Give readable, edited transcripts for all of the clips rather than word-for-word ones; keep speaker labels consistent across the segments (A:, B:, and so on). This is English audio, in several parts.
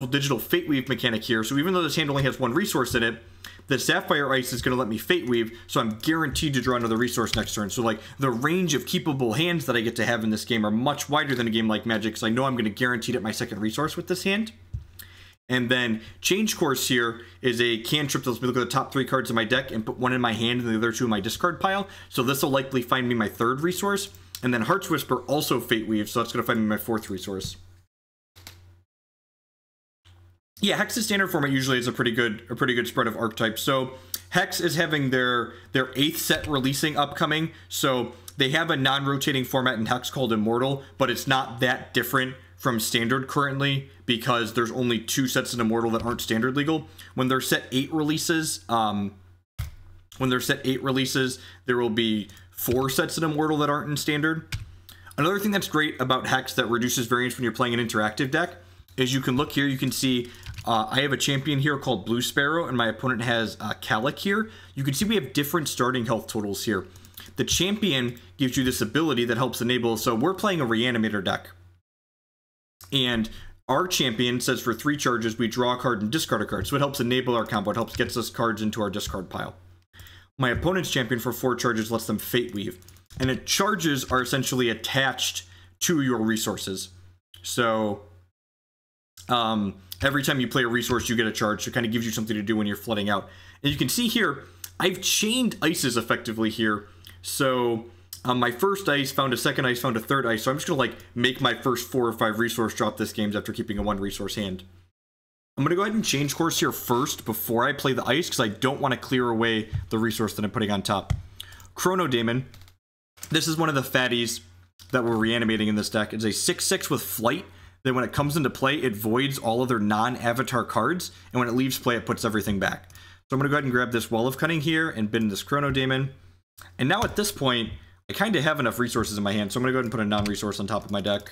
A: digital Fate Weave mechanic here. So even though this hand only has one resource in it, the Sapphire Ice is going to let me Fate Weave, so I'm guaranteed to draw another resource next turn. So like the range of keepable hands that I get to have in this game are much wider than a game like Magic, because I know I'm going to guarantee get my second resource with this hand. And then Change Course here is a cantrip that lets me look at the top 3 cards in my deck and put one in my hand and the other 2 in my discard pile. So this will likely find me my 3rd resource. And then Heart's Whisper also Fate Weave, so that's going to find me my 4th resource. Yeah, Hex's standard format usually is a pretty good spread of archetypes. So Hex is having their 8th set releasing upcoming. So they have a non-rotating format in Hex called Immortal, but it's not that different from standard currently because there's only 2 sets in Immortal that aren't standard legal. When they're set 8 releases, there will be 4 sets in Immortal that aren't in standard. Another thing that's great about Hex that reduces variance when you're playing an interactive deck is you can look here, you can see I have a champion here called Blue Sparrow, and my opponent has Calic here. You can see we have different starting health totals here. The champion gives you this ability that helps enable, so we're playing a Reanimator deck. And our champion says for 3 charges, we draw a card and discard a card. So it helps enable our combo. It helps get us cards into our discard pile. My opponent's champion for 4 charges lets them Fate Weave. And the charges are essentially attached to your resources. So every time you play a resource, you get a charge. So it kind of gives you something to do when you're flooding out. And you can see here, I've chained ices effectively here. So my first ice found a second ice, found a third ice. So I'm just going to like make my first 4 or 5 resource drop this game after keeping a 1 resource hand. I'm going to go ahead and change course here first before I play the ice because I don't want to clear away the resource that I'm putting on top. Chronodaemon. This is one of the fatties that we're reanimating in this deck. It's a 6/6 with flight. Then when it comes into play, it voids all other non-avatar cards. And when it leaves play, it puts everything back. So I'm going to go ahead and grab this Well of Cunning here and bin this Chronodaemon. And now at this point, I kind of have enough resources in my hand. So I'm going to go ahead and put a non-resource on top of my deck.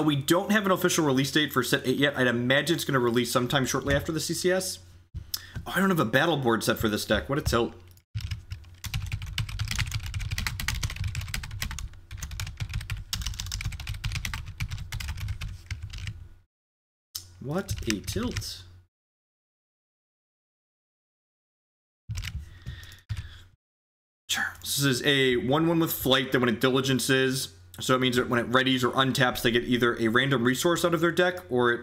A: We don't have an official release date for set 8 yet. I'd imagine it's going to release sometime shortly after the CCS. Oh, I don't have a battle board set for this deck. What a tilt. What a tilt. Sure. This is a 1/1 with flight that when it diligences, so it means that when it readies or untaps, they get either a random resource out of their deck or it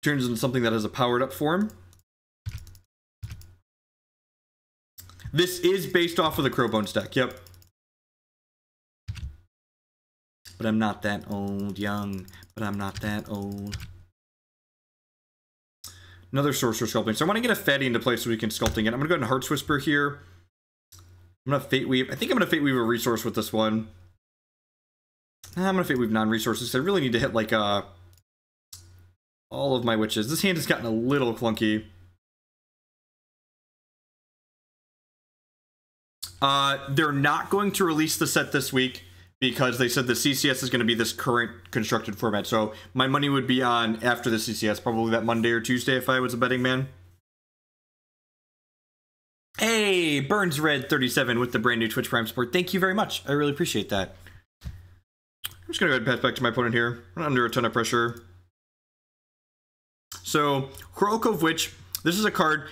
A: turns into something that has a powered up form. This is based off of the Crowbones deck, yep. But I'm not that old, young, but I'm not that old. Another Sorcerous Sculpting. So I want to get a fatty into place so we can sculpting it. I'm going to go ahead and Heart's Whisper here. I'm going to Fate Weave. I think I'm going to Fate Weave a resource with this one. I'm going to Fate Weave non-resources. I really need to hit like all of my witches. This hand has gotten a little clunky. They're not going to release the set this week because they said the CCS is going to be this current constructed format. So my money would be on after the CCS, probably that Monday or Tuesday if I was a betting man. Hey, Burns Red 37 with the brand new Twitch Prime support. Thank you very much. I really appreciate that. I'm just going to go ahead and pass back to my opponent here. I'm under a ton of pressure. So, Coralcove Witch. This is a card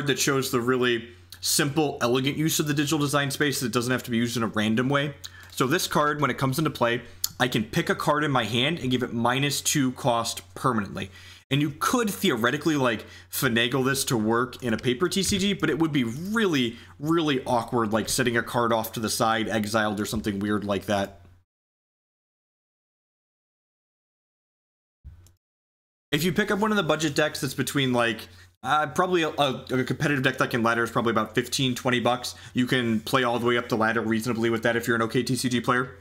A: that shows the really simple, elegant use of the digital design space that doesn't have to be used in a random way. So this card, when it comes into play, I can pick a card in my hand and give it -2 cost permanently. And you could theoretically like finagle this to work in a paper TCG, but it would be really, really awkward, like setting a card off to the side, exiled or something weird like that. If you pick up one of the budget decks that's between like probably a competitive deck like in ladder is probably about 15-20 bucks. You can play all the way up the ladder reasonably with that if you're an okay TCG player.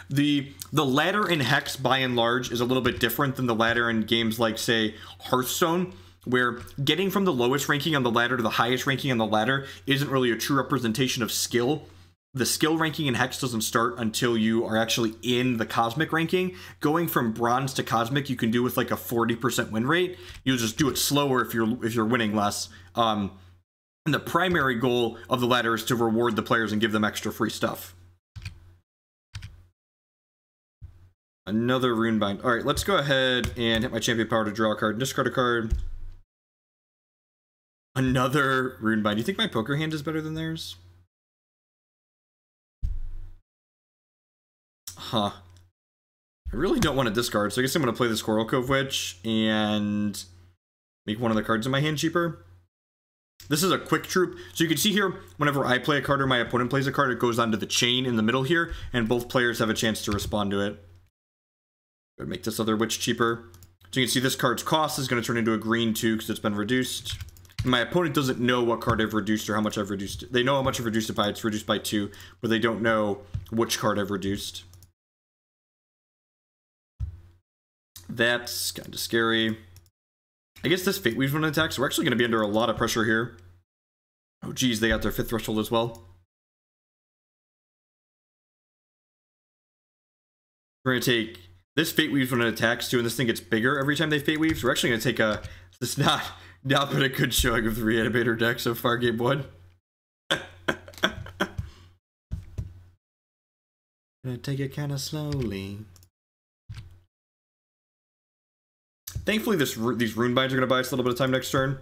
A: The ladder in Hex, by and large, is a little bit different than the ladder in games like, say, Hearthstone, where getting from the lowest ranking on the ladder to the highest ranking on the ladder isn't really a true representation of skill. The skill ranking in Hex doesn't start until you are actually in the Cosmic ranking. Going from Bronze to Cosmic, you can do with like a 40% win rate. You'll just do it slower if you're winning less. And the primary goal of the ladder is to reward the players and give them extra free stuff. Another Runebind. Alright, let's go ahead and hit my champion power to draw a card. Discard a card. Another Runebind. You think my poker hand is better than theirs? Huh. I really don't want to discard, so I guess I'm going to play this Coralcove Witch and make one of the cards in my hand cheaper. This is a quick troop, so you can see here, whenever I play a card or my opponent plays a card, it goes onto the chain in the middle here, and both players have a chance to respond to it. Gonna make this other witch cheaper. So you can see this card's cost is going to turn into a green too, because it's been reduced. And my opponent doesn't know what card I've reduced or how much I've reduced it. They know how much I've reduced it by, it's reduced by 2, but they don't know which card I've reduced. That's kind of scary. I guess this Fate Weave's an attack, so we're actually going to be under a lot of pressure here. Oh geez, they got their 5th threshold as well. We're going to take this Fate Weaves when it attacks too, and this thing gets bigger every time they Fate Weave. So we're actually going to take a... It's not been a good showing of the Reanimator deck so far, game 1. Gonna take it kind of slowly. Thankfully, these Runebinds are going to buy us a little bit of time next turn.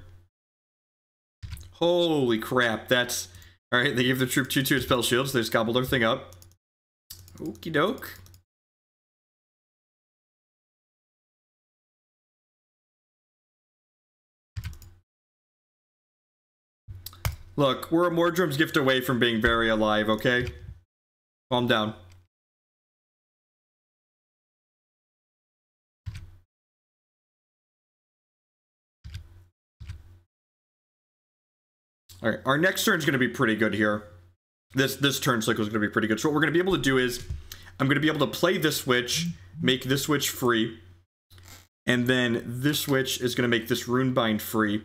A: Holy crap, that's... Alright, they gave the troop 2/2 spell shields. They just gobbled everything up. Okie doke. Look, we're a Mordrom's gift away from being very alive, okay? Calm down. Alright, our next turn is going to be pretty good here. This turn cycle is going to be pretty good. So what we're going to be able to do is, I'm going to be able to play this witch, make this witch free, and then this witch is going to make this Runebind free,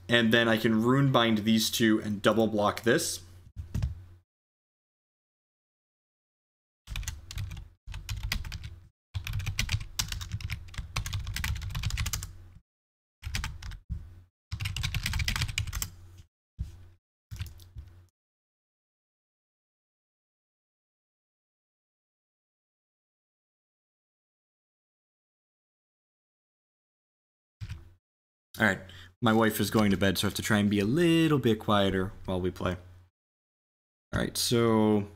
A: and then I can Runebind these two and double block this. Alright, my wife is going to bed, so I have to try and be a little bit quieter while we play. Alright, so...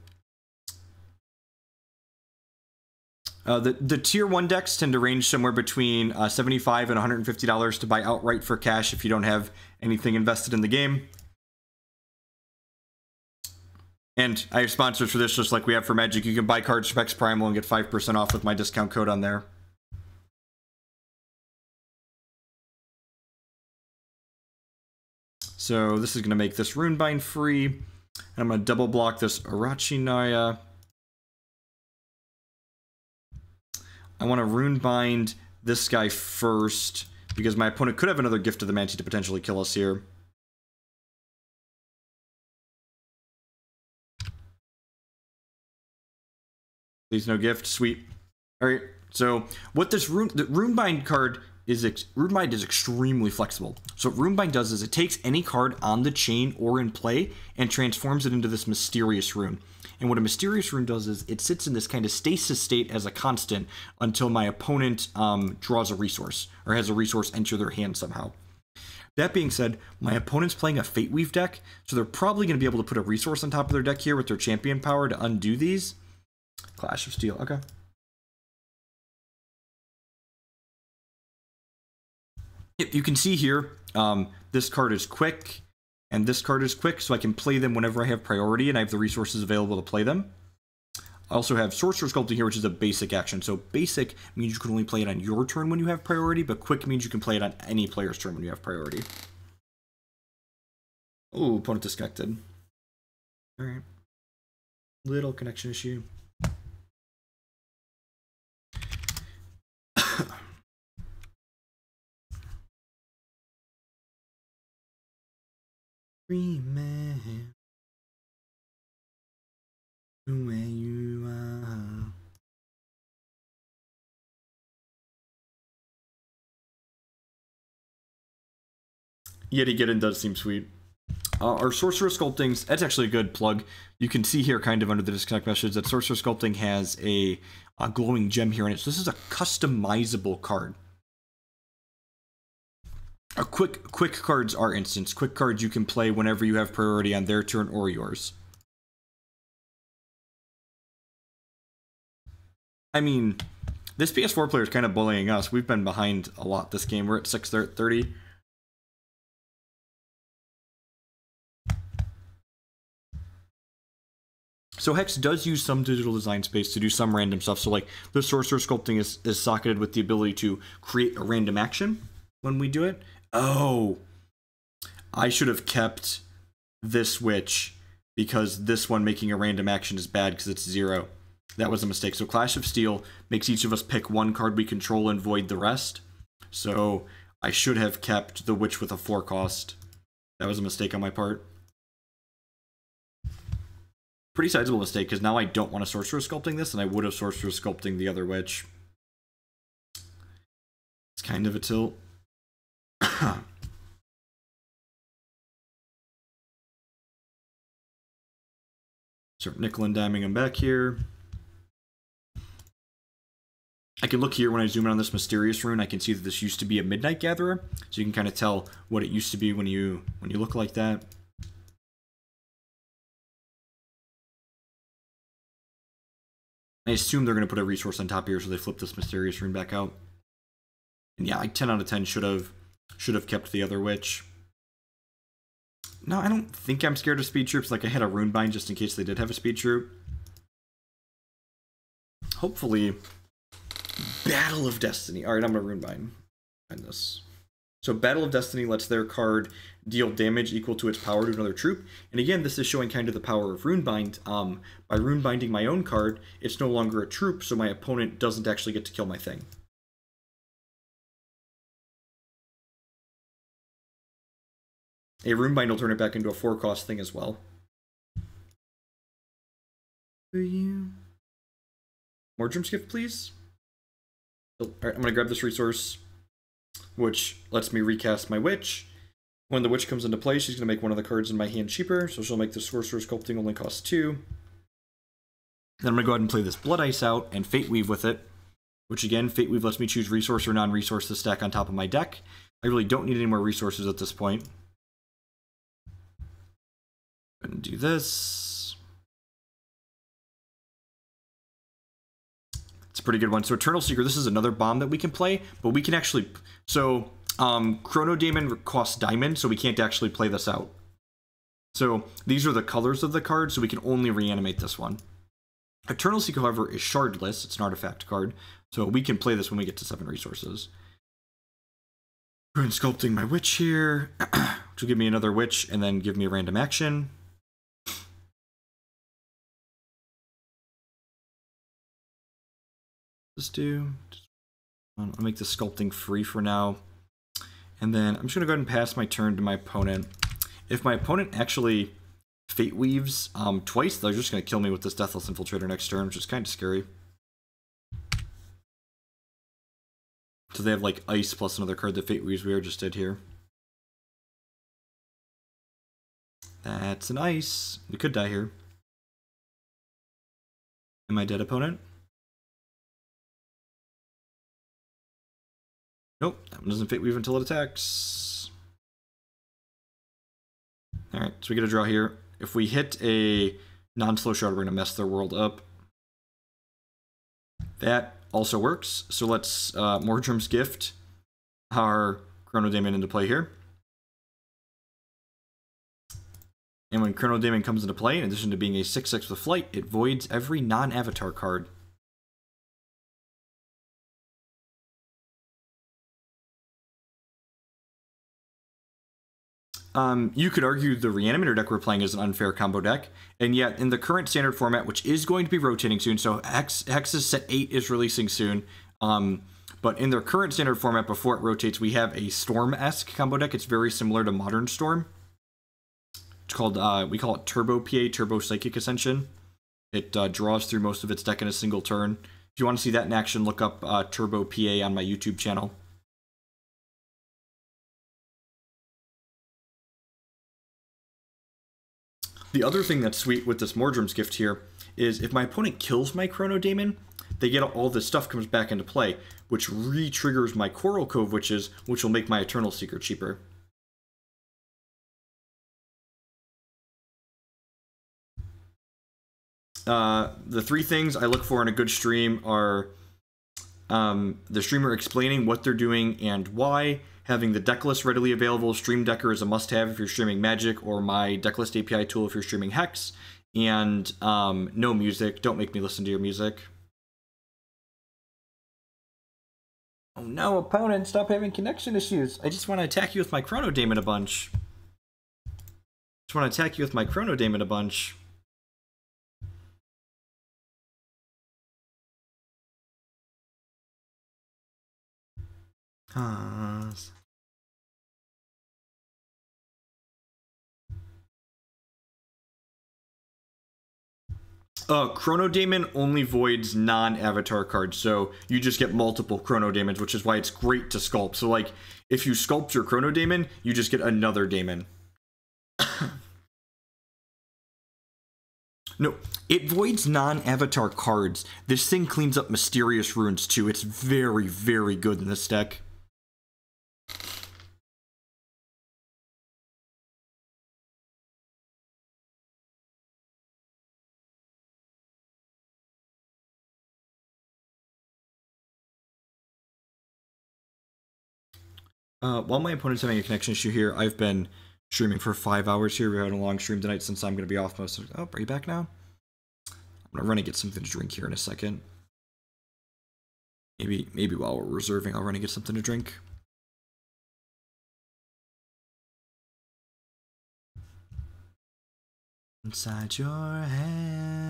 A: the tier 1 decks tend to range somewhere between $75 and $150 to buy outright for cash if you don't have anything invested in the game. And I have sponsors for this just like we have for Magic. You can buy cards from X Primal and get 5% off with my discount code on there. So this is going to make this Runebind free. And I'm going to double block this Arachnaya. I want to Runebind this guy first, because my opponent could have another Gift of the Manti to potentially kill us here. Please no gift. Sweet. Alright, so what this the Runebind card is, Runebind is extremely flexible. So what Runebind does is it takes any card on the chain or in play and transforms it into this mysterious rune. And what a mysterious rune does is it sits in this kind of stasis state as a constant until my opponent draws a resource or has a resource enter their hand somehow. That being said, my opponent's playing a Fate Weave deck, so they're probably going to be able to put a resource on top of their deck here with their champion power to undo these. Clash of Steel, okay. You can see here, this card is quick, and this card is quick, so I can play them whenever I have priority, and I have the resources available to play them. I also have Sorcerous Sculpting here, which is a basic action. So basic means you can only play it on your turn when you have priority, but quick means you can play it on any player's turn when you have priority. Oh, opponent disconnected. Alright. Little connection issue. Remember where you are. Yeti Getting does seem sweet. our Sorcerous Sculptings, that's actually a good plug. You can see here kind of under the disconnect message that Sorcerous Sculpting has a glowing gem here in it. So this is a customizable card. Quick cards are instants. Quick cards you can play whenever you have priority on their turn or yours. I mean, this PS4 player is kind of bullying us. We've been behind a lot this game. We're at 6:30. So Hex does use some digital design space to do some random stuff. So like the Sorcerous Sculpting is socketed with the ability to create a random action when we do it. Oh, I should have kept this witch because this one making a random action is bad because it's 0. That was a mistake. So Clash of Steel makes each of us pick one card we control and void the rest. So I should have kept the witch with a 4 cost. That was a mistake on my part. Pretty sizable mistake, because now I don't want to Sorcerous Sculpting this, and I would have Sorcerous Sculpting the other witch. It's kind of a tilt. Start nickel and diming him back here. I can look here when I zoom in on this mysterious rune. I can see that this used to be a Midnight Gatherer, so you can kind of tell what it used to be when you look like that. I assume they're going to put a resource on top here, so they flip this mysterious rune back out. And yeah, like 10 out of 10 should have kept the other witch. No, I don't think I'm scared of speed troops. Like I had a Runebind just in case they did have a speed troop. Hopefully, Battle of Destiny. All right, I'm gonna Runebind this. So Battle of Destiny lets their card deal damage equal to its power to another troop. And again, this is showing kind of the power of Runebind. By Runebinding my own card, it's no longer a troop, so my opponent doesn't actually get to kill my thing. A Runebind will turn it back into a 4-cost thing as well. Mordrom's Gift, please. Alright, I'm going to grab this resource, which lets me recast my witch. When the witch comes into play, she's going to make one of the cards in my hand cheaper, so she'll make the Sorcerous Sculpting only cost 2. Then I'm going to go ahead and play this Blood Ice out and Fate Weave with it, which again, Fate Weave lets me choose resource or non-resource to stack on top of my deck. I really don't need any more resources at this point. And do this. It's a pretty good one. So Eternal Seeker, this is another bomb that we can play, but we can actually... So, Chronodaemon costs diamond, so we can't actually play this out. So, these are the colors of the card, so we can only reanimate this one. Eternal Seeker, however, is shardless. It's an artifact card, so we can play this when we get to 7 resources. Rune Sculpting my witch here, which will give me another witch, and then give me a random action. I'll make the sculpting free for now. And then I'm just going to go ahead and pass my turn to my opponent. If my opponent actually Fate Weaves twice, they're just going to kill me with this Deathless Infiltrator next turn, which is kind of scary. So they have like Ice plus another card that Fate Weaves we just did here. That's an Ice. We could die here. Am I dead, opponent? Nope, that one doesn't Fate Weave until it attacks. Alright, so we get a draw here. If we hit a non-slow shard, we're going to mess their world up. That also works. So let's Mordrom's Gift our Chronodaemon into play here. And when Chronodaemon comes into play, in addition to being a 6/6 with flight, it voids every non-avatar card. You could argue the Reanimator deck we're playing is an unfair combo deck, and yet in the current standard format, which is going to be rotating soon, so Hex's set 8 is releasing soon, but in their current standard format before it rotates, we have a Storm-esque combo deck. It's very similar to Modern Storm. It's called, we call it Turbo PA, Turbo Psychic Ascension. It draws through most of its deck in a single turn. If you want to see that in action, look up Turbo PA on my YouTube channel. The other thing that's sweet with this Mordrom's Gift here is if my opponent kills my Chronodaemon, they get all this stuff comes back into play, which re-triggers my Coralcove Witches, which will make my Eternal Seeker cheaper. The three things I look for in a good stream are the streamer explaining what they're doing and why, having the decklist readily available. Stream Decker is a must-have if you're streaming Magic, or my decklist API tool if you're streaming Hex, and no music. Don't make me listen to your music. Oh no, opponent, stop having connection issues. I just want to attack you with my Chronodaemon a bunch. Just want to attack you with my Chronodaemon a bunch. Chronodaemon only voids non-avatar cards, so you just get multiple Chronodaemons, which is why it's great to sculpt. So, like, if you sculpt your Chronodaemon, you just get another daemon. No, it voids non-avatar cards. This thing cleans up mysterious runes, too. It's very, very good in this deck. While my opponent's having a connection issue here, I've been streaming for 5 hours here. We're having a long stream tonight since I'm going to be off most of it. Oh, are you back now? I'm going to run and get something to drink here in a second. Maybe while we're reserving, I'll run and get something to drink. Inside your hand.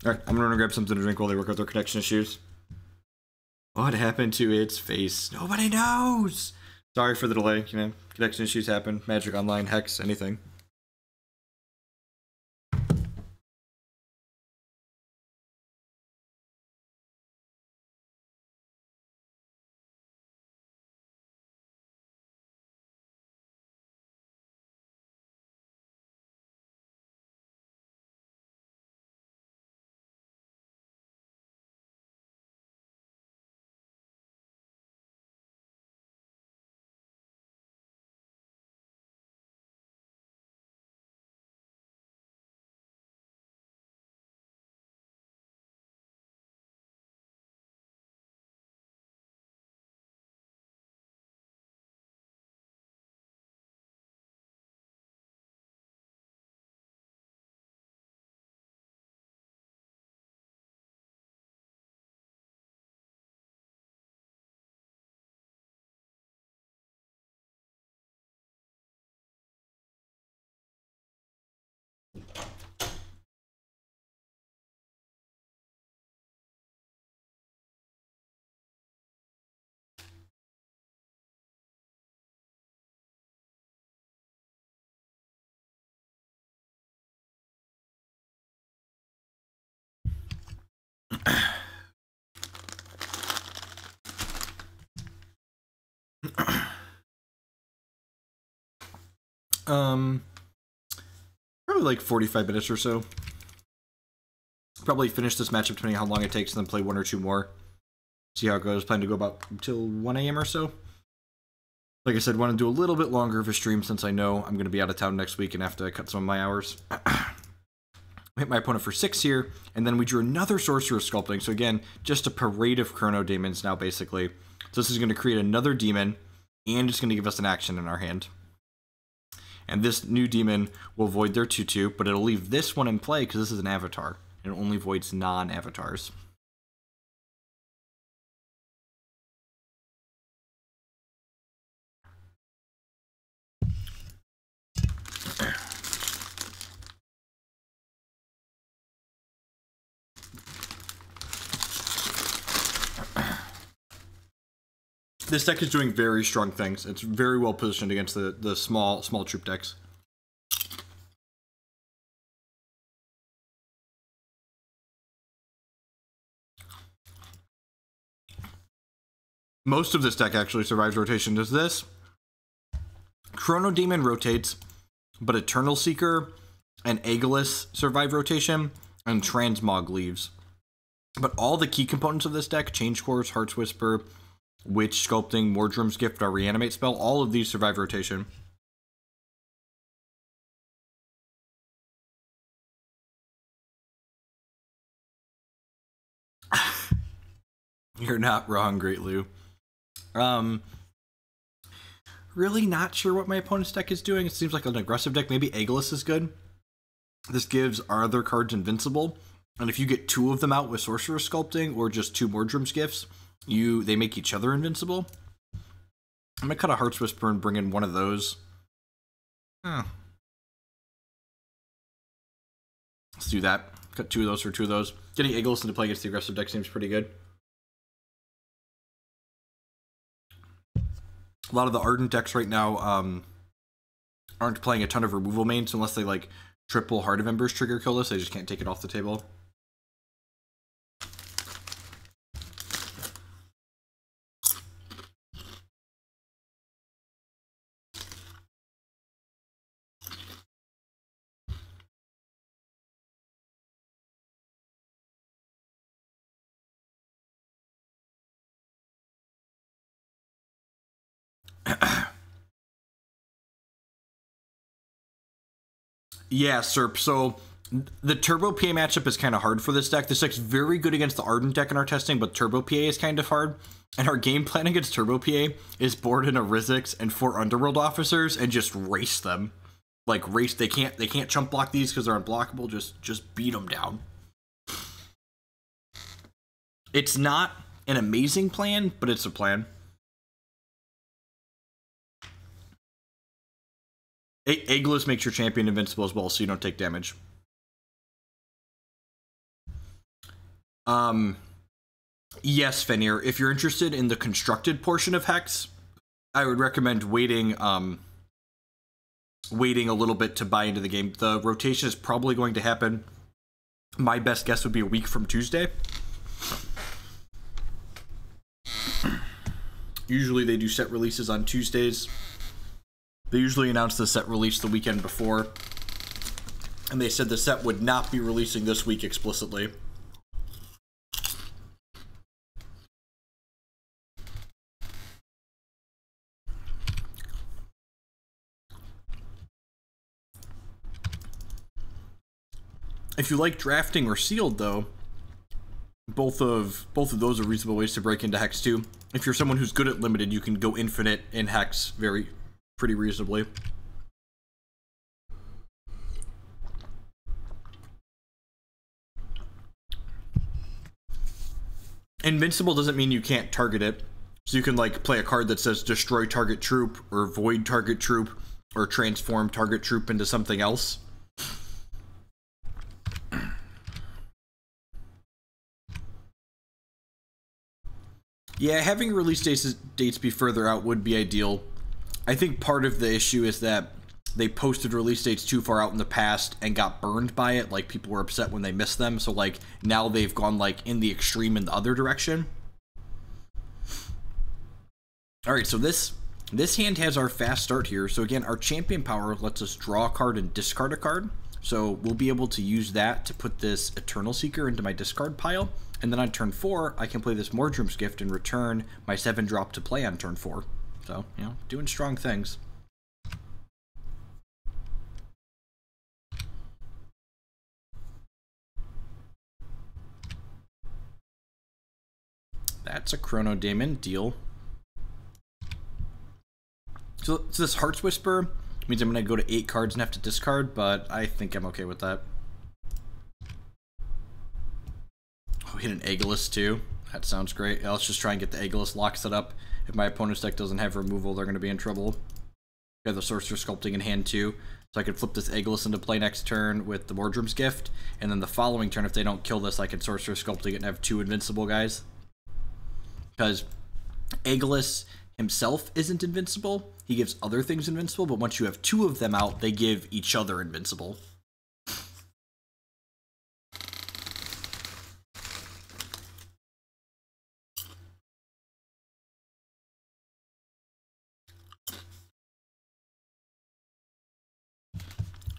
A: Alright, I'm gonna grab something to drink while they work out their connection issues. What happened to its face? Nobody knows! Sorry for the delay, you know, connection issues happen. Magic Online, Hex, anything. Probably like 45 minutes or so. Probably finish this matchup depending on how long it takes, and then play one or two more. See how it goes. Plan to go about until 1 AM or so. Like I said, want to do a little bit longer of a stream since I know I'm going to be out of town next week and have to cut some of my hours. Hit my opponent for 6 here, and then we drew another Sorcerous Sculpting. So again, just a parade of Chronodaemons now, basically. So this is going to create another demon, and it's going to give us an action in our hand. And this new demon will void their 2/2, but it'll leave this one in play because this is an avatar. It only voids non-avatars. This deck is doing very strong things. It's very well positioned against the small troop decks. Most of this deck actually survives rotation. Does this? Chronodaemon rotates, but Eternal Seeker and Aegilus survive rotation, and Transmog leaves. But all the key components of this deck, Change Course, Heart's Whisper, Witch, Sculpting, Mordrom's Gift, our Reanimate spell, all of these survive rotation. You're not wrong, Great Lou. Really not sure what my opponent's deck is doing. It seems like an aggressive deck. Maybe Aegilus is good. This gives our other cards invincible. And if you get 2 of them out with Sorcerous Sculpting or just 2 Mordrom's Gifts, they make each other invincible. I'm going to cut a Heart's Whisper and bring in one of those. Let's do that. Cut 2 of those for 2 of those. Getting Aegilus into play against the aggressive deck seems pretty good. A lot of the Ardent decks right now aren't playing a ton of removal mains unless they like triple Heart of Embers trigger kill this. They just can't take it off the table. Yeah, Serp. So the Turbo PA matchup is kind of hard for this deck. This deck's very good against the Ardent deck in our testing, but Turbo PA is kind of hard. And our game plan against Turbo PA is board in a Rizzix and 4 Underworld Officers and just race them. Like race, they can't chump block these because they're unblockable. Just beat them down. It's not an amazing plan, but it's a plan. Aegilus makes your champion invincible as well, so you don't take damage. Yes, Fenir. If you're interested in the constructed portion of Hex, I would recommend waiting a little bit to buy into the game. The rotation is probably going to happen. My best guess would be a week from Tuesday. Usually they do set releases on Tuesdays. They usually announce the set release the weekend before. And they said the set would not be releasing this week explicitly. If you like drafting or sealed, though, both of those are reasonable ways to break into Hex too. If you're someone who's good at limited, you can go infinite in Hex pretty reasonably. Invincible doesn't mean you can't target it. So you can like play a card that says destroy target troop or void target troop or transform target troop into something else. Yeah, having release dates be further out would be ideal. I think part of the issue is that they posted release dates too far out in the past and got burned by it. Like, people were upset when they missed them. So, like, now they've gone, like, in the extreme in the other direction. Alright, so this hand has our fast start here. So, again, our champion power lets us draw a card and discard a card. So, we'll be able to use that to put this Eternal Seeker into my discard pile. And then on turn 4, I can play this Mordrom's Gift and return my 7-drop to play on turn 4. So, you know, doing strong things. That's a Chronodaemon deal. So this Heart's Whisper means I'm going to go to 8 cards and have to discard, but I think I'm okay with that. Oh, we hit an Aegilus too. That sounds great. Yeah, let's just try and get the Aegilus lock set up. If my opponent's deck doesn't have removal, they're going to be in trouble. I have the Sorcerous Sculpting in hand too, so I can flip this Aegilus into play next turn with the Mordrom's Gift, and then the following turn, if they don't kill this, I can Sorcerous Sculpting it and have 2 invincible guys. Because Aegilus himself isn't invincible. He gives other things invincible, but once you have 2 of them out, they give each other invincible.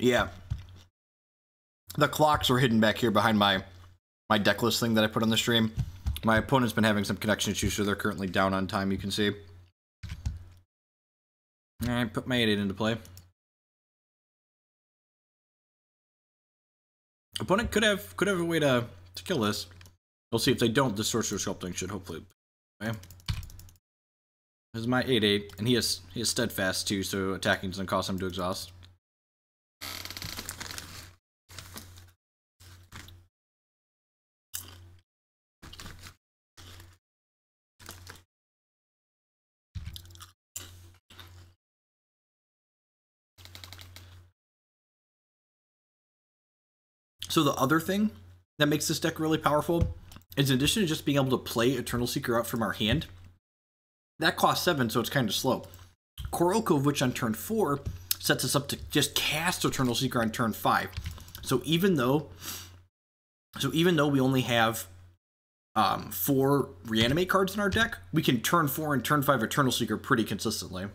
A: Yeah. The clocks are hidden back here behind my decklist thing that I put on the stream. My opponent's been having some connection issues, so they're currently down on time, you can see. Alright, put my 8-8 into play. Opponent could have a way to kill this. We'll see. If they don't, the Sorcerous Sculpting should hopefully. Okay. This is my 8-8, and he is steadfast too, so attacking doesn't cause him to exhaust. So the other thing that makes this deck really powerful is, in addition to just being able to play Eternal Seeker out from our hand, that costs 7, so it's kind of slow. Coralcove Witch on turn 4 sets us up to just cast Eternal Seeker on turn 5. So even though we only have 4 Reanimate cards in our deck, we can turn 4 and turn 5 Eternal Seeker pretty consistently.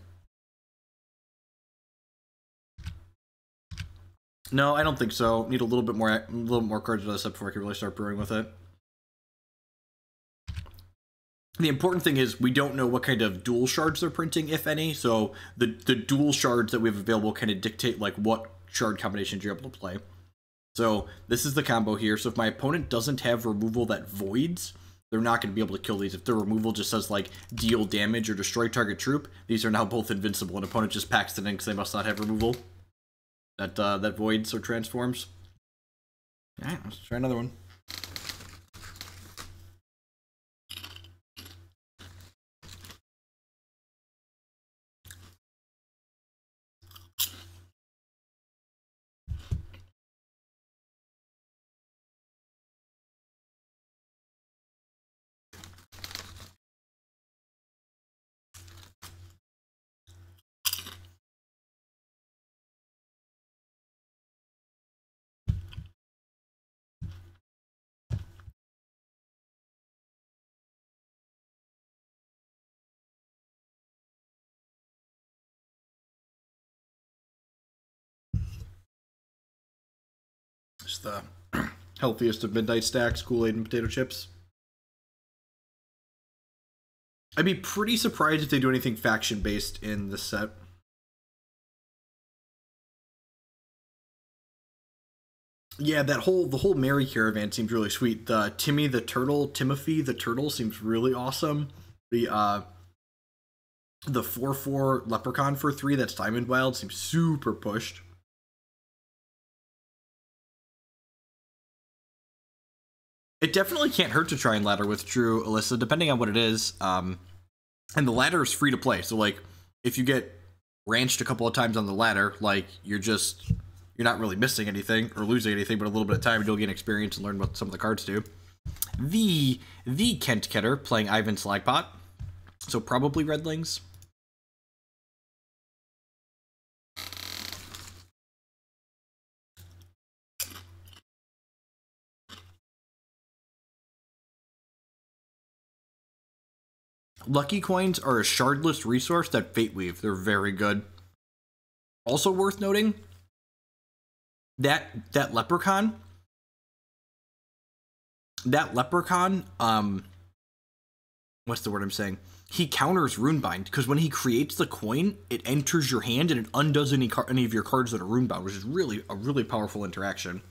A: No, I don't think so. Need a little bit more cards with this up before I can really start brewing with it. The important thing is we don't know what kind of dual shards they're printing, if any. So the dual shards that we have available kind of dictate like what shard combinations you're able to play. So this is the combo here. So if my opponent doesn't have removal that voids, they're not going to be able to kill these. If their removal just says like deal damage or destroy target troop, these are now both invincible. An opponent just packs it in because they must not have removal that voids or transforms. All right, let's try another one. It's the healthiest of midnight stacks, Kool-Aid and potato chips. I'd be pretty surprised if they do anything faction-based in this set. Yeah, the whole Merry Caravan seems really sweet. The Timothy the Turtle seems really awesome. The 4/4 Leprechaun for 3 that's Diamond Wild seems super pushed. It definitely can't hurt to try and ladder with Drew, Alyssa, depending on what it is. And the ladder is free to play. So, like, if you get ranched a couple of times on the ladder, like, you're not really missing anything or losing anything, but a little bit of time, you'll gain experience and learn what some of the cards do. The Kent Ketter playing Ivan Slagpot. So, probably Redlings. Lucky coins are a shardless resource that Fate Weave. They're very good. Also worth noting, that leprechaun, what's the word I'm saying? He counters Runebind, because when he creates the coin, it enters your hand and it undoes any of your cards that are Runebound, which is really a really powerful interaction.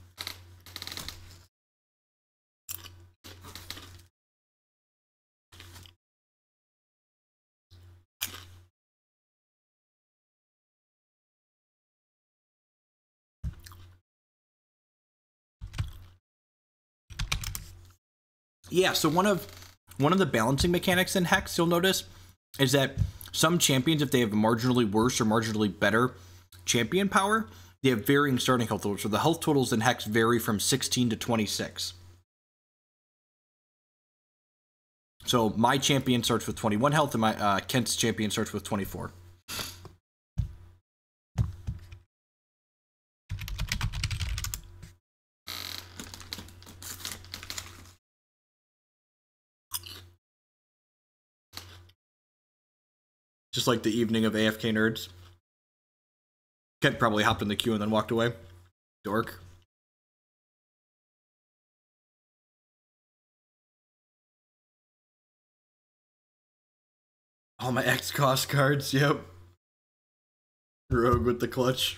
A: Yeah, so one of the balancing mechanics in Hex, you'll notice, is that some champions, if they have marginally worse or marginally better champion power, they have varying starting health totals. So the health totals in Hex vary from 16 to 26. So my champion starts with 21 health, and my Kent's champion starts with 24. Just like the evening of AFK nerds. Kent probably hopped in the queue and then walked away. Dork. All my X cost cards, yep. Rogue with the clutch.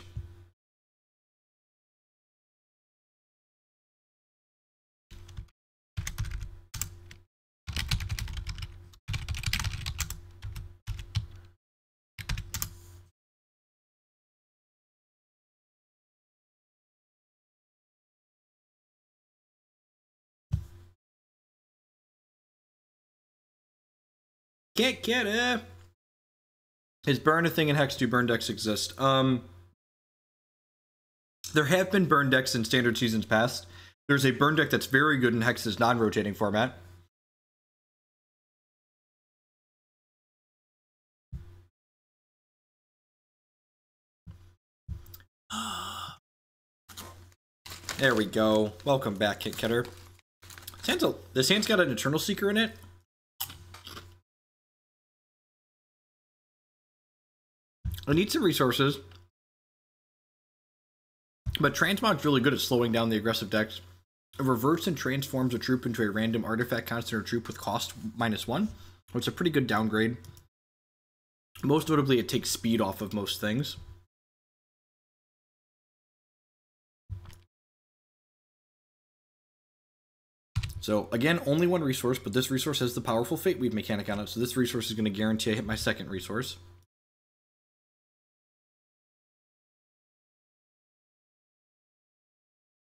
A: Can't get it. Is burn a thing in Hex? Do burn decks exist? There have been burn decks in standard seasons past. There's a burn deck that's very good in Hex's non-rotating format. There we go. Welcome back, Kit Ketter. This hand's got an Eternal Seeker in it. I need some resources. But Transmog's really good at slowing down the aggressive decks. It reverts and transforms a troop into a random artifact constant or troop with cost -1, which is a pretty good downgrade. Most notably, it takes speed off of most things. So, again, only one resource, but this resource has the powerful Fate Weave mechanic on it, so this resource is going to guarantee I hit my second resource.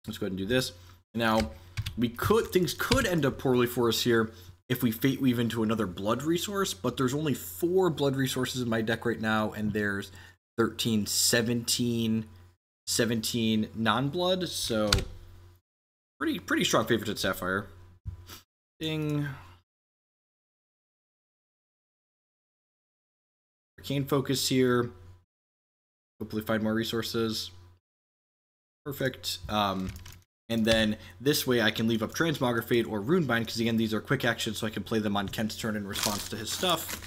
A: Let's go ahead and do this. Now, things could end up poorly for us here if we Fate Weave into another blood resource, but there's only 4 blood resources in my deck right now, and there's 13, 17 non-blood, so pretty strong favorites at Sapphire. Ding. Arcane Focus here. Hopefully find more resources. Perfect. And then this way I can leave up Transmogrifade or Runebind, because again, these are quick actions, so I can play them on Kent's turn in response to his stuff.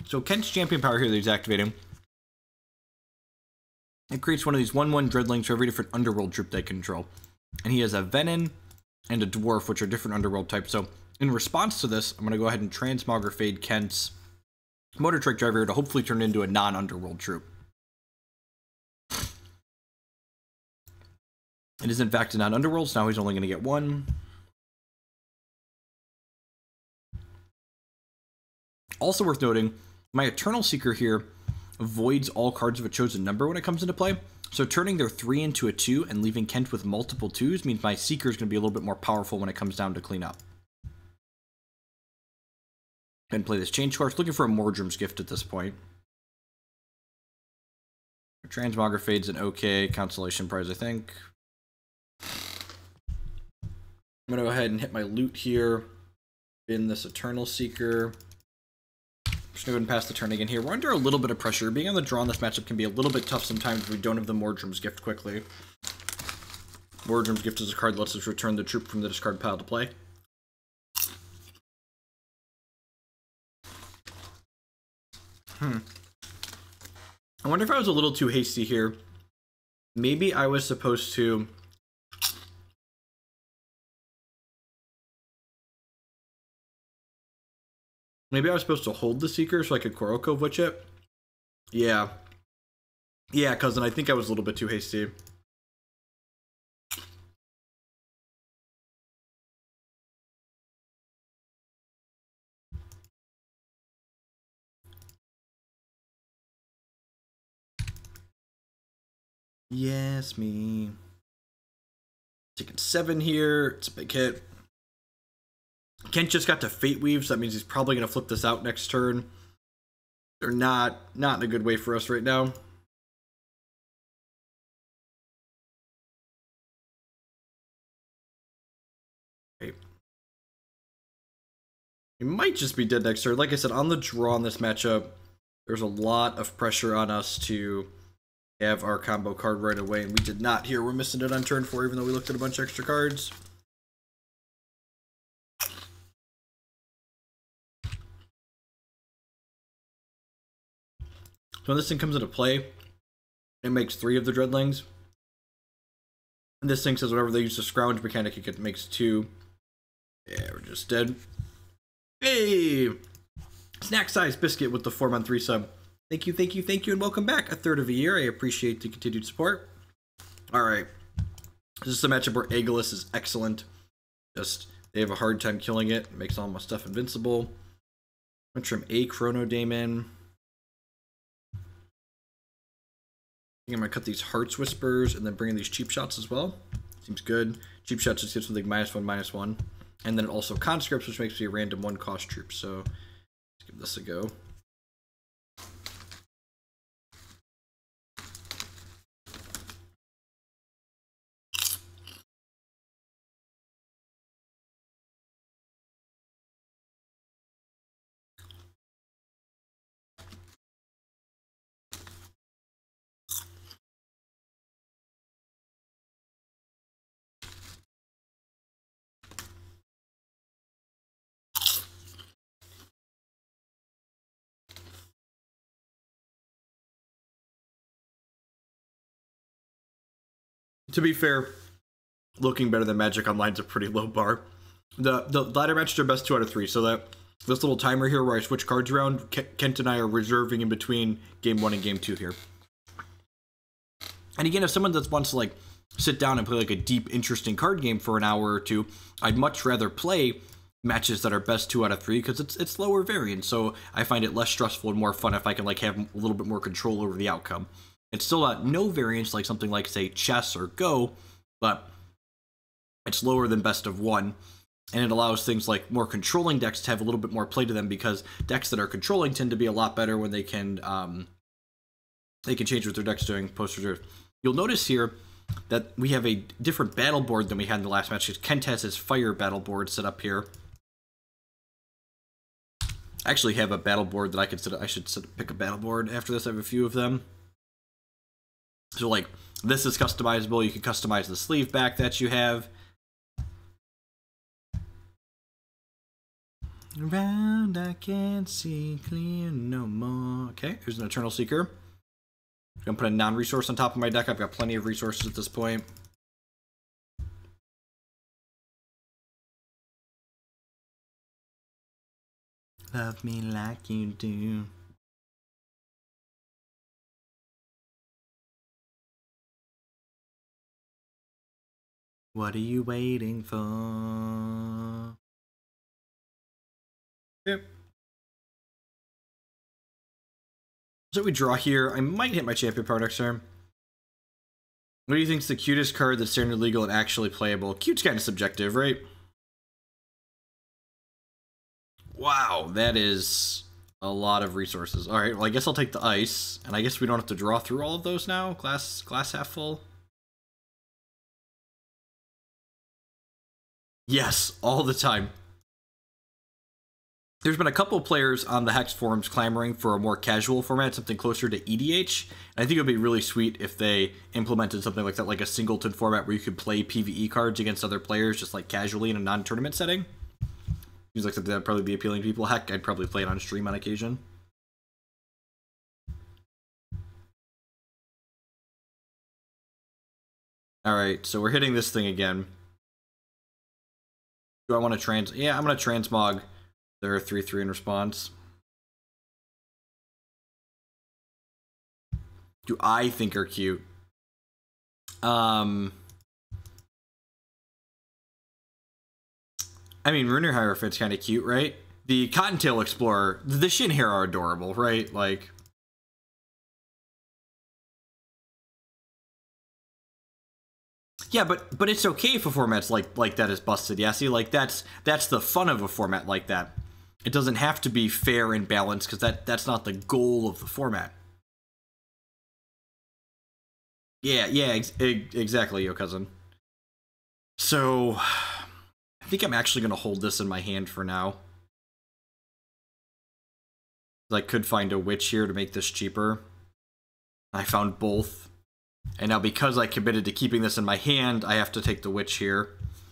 A: So Kent's champion power here that he's activating. It creates one of these 1/1 Dreadlings for every different Underworld troop they control. And he has a Venom and a Dwarf, which are different Underworld types. So in response to this, I'm going to go ahead and Transmogrifade Kent's Motor Trike Driver to hopefully turn it into a non-Underworld troop. It is in fact a non-Underworld, so now he's only going to get 1. Also worth noting, my Eternal Seeker here avoids all cards of a chosen number when it comes into play. So turning their 3 into a 2 and leaving Kent with multiple 2s means my Seeker is going to be a little bit more powerful when it comes down to clean up. And play this change course. Looking for a Mordrom's Gift at this point. Transmogrifade's an okay consolation prize, I think. I'm going to go ahead and hit my loot here. In this Eternal Seeker. Just going to go ahead and pass the turn again here. We're under a little bit of pressure. Being on the draw in this matchup can be a little bit tough sometimes if we don't have the Mordrom's Gift quickly. Mordrom's Gift is a card that lets us return the troop from the discard pile to play. I wonder if I was a little too hasty here. Maybe I was supposed to... Maybe I was supposed to hold the Seeker so I could Coralcove Witch it. Yeah. Yeah, cousin, I think I was a little bit too hasty. Yes, me. Taking 7 here. It's a big hit. Kent just got to Fate Weave, so that means he's probably going to flip this out next turn. They're not in a good way for us right now. Okay. He might just be dead next turn. Like I said, on the draw in this matchup, There's a lot of pressure on us to have our combo card right away, and we did not here. We're missing it on turn 4, even though we looked at a bunch of extra cards. So when this thing comes into play, it makes 3 of the Dreadlings. And this thing says whatever they use the scrounge mechanic, it makes 2. Yeah, we're just dead. Hey! Snack Size Biscuit with the 4-month sub. Thank you, thank you, thank you, and welcome back. A third of a year. I appreciate the continued support. Alright. This is a matchup where Aegilus is excellent. Just, they have a hard time killing it. Makes all my stuff invincible. Went from a Chronodaemon. I think I'm going to cut these Heart's Whispers and then bring in these cheap shots as well. Seems good. Cheap shots just gives something -1/-1. And then it also conscripts, which makes me a random 1-cost troop. So let's give this a go. To be fair, looking better than Magic Online's a pretty low bar. The ladder matches are best 2 out of 3, so that this little timer here where I switch cards around, Kent and I are reserving in between Game 1 and Game 2 here. And again, if someone that wants to like sit down and play like a deep, interesting card game for an hour or 2, I'd much rather play matches that are best 2 out of 3 because it's lower variance, so I find it less stressful and more fun if I can like have a little bit more control over the outcome. It's still no variance like something like, say, chess or Go, but it's lower than best of 1, and it allows things like more controlling decks to have a little bit more play to them because decks that are controlling tend to be a lot better when they can change what their deck's doing post-reserve. You'll notice here that we have a different battle board than we had in the last match. Kent has his fire battle board set up here. I actually have a battle board that I could set up. I should pick a battle board after this. I have a few of them. So, like, this is customizable. You can customize the sleeve back that you have. Around, I can't see clear no more. Okay, here's an Eternal Seeker. I'm going to put a non-resource on top of my deck. I've got plenty of resources at this point. Love me like you do. What are you waiting for? Yep. So we draw here. I might hit my champion power next turn. What do you think's the cutest card that's standard legal and actually playable? Cute's kind of subjective, right? Wow, that is a lot of resources. All right, well, I guess I'll take the ice, and I guess we don't have to draw through all of those now. Glass half full. Yes, all the time. There's been a couple players on the Hex forums clamoring for a more casual format, something closer to EDH. And I think it would be really sweet if they implemented something like that, like a singleton format where you could play PvE cards against other players just like casually in a non-tournament setting. Seems like something that'd probably be appealing to people. Heck, I'd probably play it on stream on occasion. Alright, so we're hitting this thing again. Do I want to Yeah, I'm going to transmog their 3/3 in response. Do I think are cute? I mean, Rune Hierophant's kind of cute, right? The Cottontail Explorer, the Shin hair are adorable, right? Like, yeah, but it's okay if a format's like that is busted. Yeah, see, like that's the fun of a format like that. It doesn't have to be fair and balanced because that's not the goal of the format. Yeah, exactly, yo cousin. So, I think I'm actually gonna hold this in my hand for now. I could find a witch here to make this cheaper. I found both. And now because I committed to keeping this in my hand, I have to take the witch here.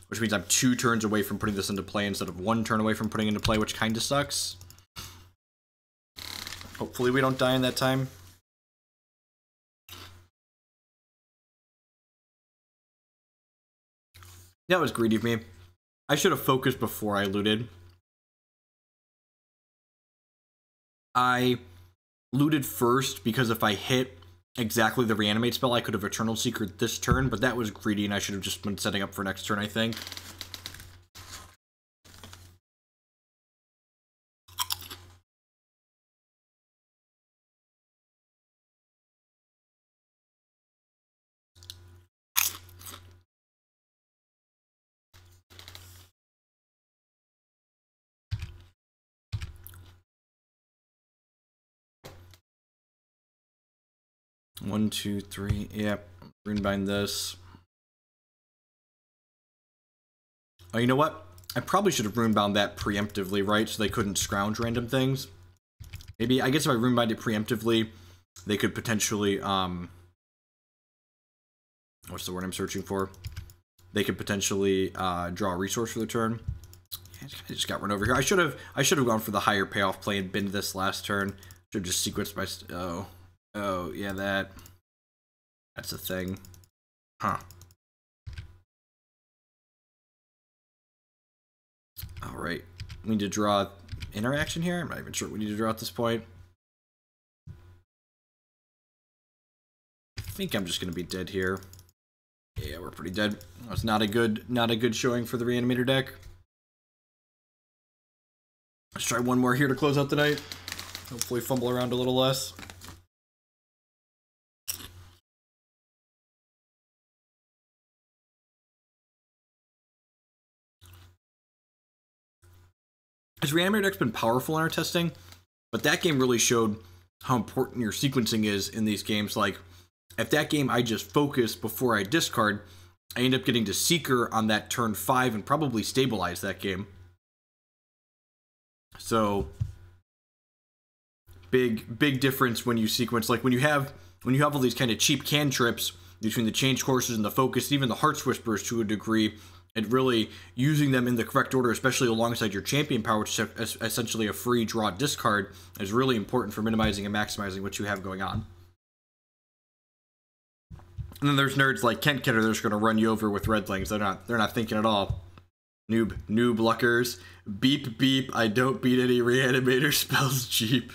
A: Which means I'm 2 turns away from putting this into play instead of 1 turn away from putting it into play, which kind of sucks. Hopefully we don't die in that time. That was greedy of me. I should have focused before I looted. I looted first because if I hit exactly the reanimate spell, I could have Eternal Secret this turn, but that was greedy and I should have just been setting up for next turn, I think. One, two, three. Yep. Runebind this. Oh, you know what? I probably should have runebound that preemptively, right? So they couldn't scrounge random things. Maybe, I guess if I runebind it preemptively, they could potentially, what's the word I'm searching for? They could potentially draw a resource for the turn. I just got run over here. I should have gone for the higher payoff play and binned this last turn. Should have just sequenced my, oh, yeah, that's a thing. Huh. Alright. We need to draw interaction here? I'm not even sure what we need to draw at this point. I think I'm just gonna be dead here. Yeah, we're pretty dead. That's not a good showing for the Reanimator deck. Let's try one more here to close out the night. Hopefully fumble around a little less. This Reanimator deck's been powerful in our testing, but that game really showed how important your sequencing is in these games. Like, if that game I just focus before I discard, I end up getting to Seeker on that turn 5 and probably stabilize that game. So, big difference when you sequence. Like, when you have all these kind of cheap cantrips between the change courses and the focus, even the Hearts Whisperers to a degree, and really using them in the correct order, especially alongside your champion power, which is essentially a free draw discard, is really important for minimizing and maximizing what you have going on. And then there's nerds like Kent Kidder, they're just going to run you over with redlings. They're not thinking at all. Noob luckers. Beep beep. I don't beat any Reanimator spells cheap.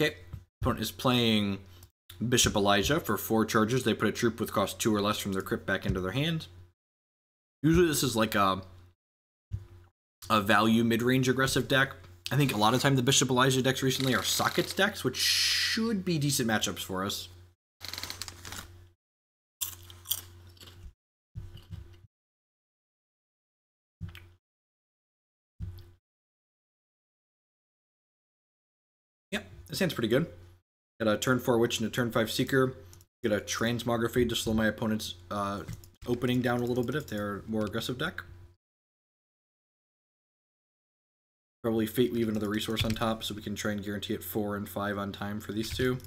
A: Okay, opponent is playing Bishop Elijah for 4 charges. They put a troop with cost 2 or less from their crypt back into their hand. Usually this is like a value mid-range aggressive deck. I think a lot of time the Bishop Elijah decks recently are Sockets decks, which should be decent matchups for us. Yep, this hand's pretty good. Got a turn 4 Witch and a turn 5 Seeker. Get a Transmogrifade to slow my opponent's opening down a little bit if they're more aggressive deck. Probably Fate Weave another resource on top so we can try and guarantee it 4 and 5 on time for these two.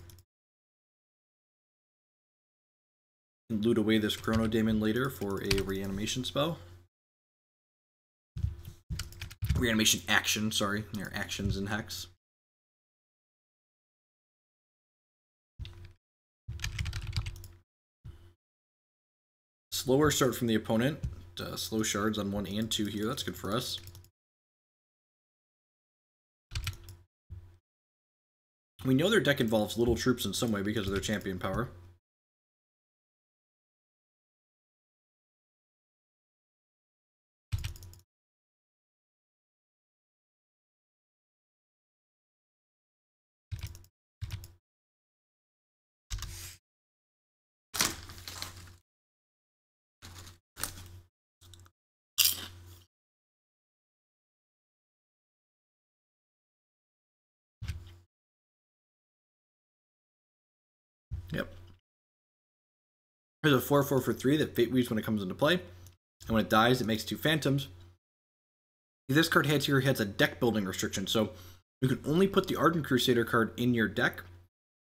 A: And loot away this Chronodaemon later for a reanimation spell. Reanimation action, sorry. There are actions in Hex. Slower start from the opponent. Slow shards on 1 and 2 here. That's good for us. We know their deck involves little troops in some way because of their champion power. Yep. There's a 4/4 for 3 that Fate Weaves when it comes into play. And when it dies, it makes 2 phantoms. This card has a deck building restriction, so you can only put the Ardent Crusader card in your deck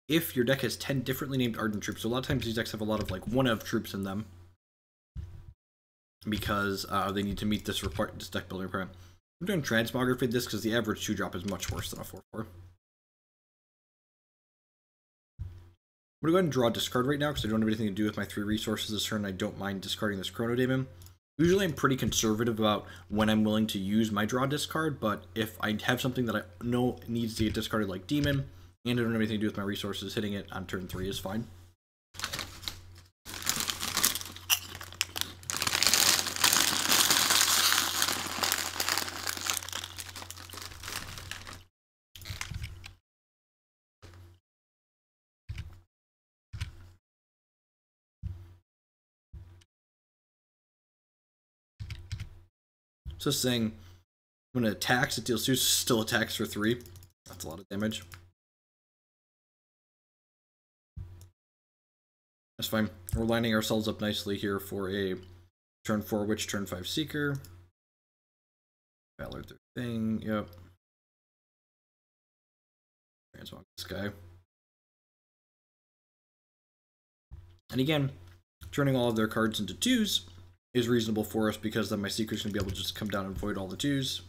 A: if your deck has 10 differently named Ardent troops. So a lot of times these decks have a lot of like one-of troops in them because they need to meet this deck building requirement. I'm doing Transmogrifade this because the average 2-drop is much worse than a 4/4. I'm going to go ahead and draw a discard right now because I don't have anything to do with my 3 resources this turn. I don't mind discarding this Chronodaemon. Usually I'm pretty conservative about when I'm willing to use my draw discard, but if I have something that I know needs to get discarded like Demon, and I don't have anything to do with my resources, hitting it on turn 3 is fine. So saying when it attacks, it deals 2, still attacks for 3. That's a lot of damage. That's fine. We're lining ourselves up nicely here for a turn 4 Witch, turn 5 Seeker. Valor their thing, yep. Transmog this guy. And again, turning all of their cards into 2s is reasonable for us because then my Seeker's going to be able to just come down and void all the 2s.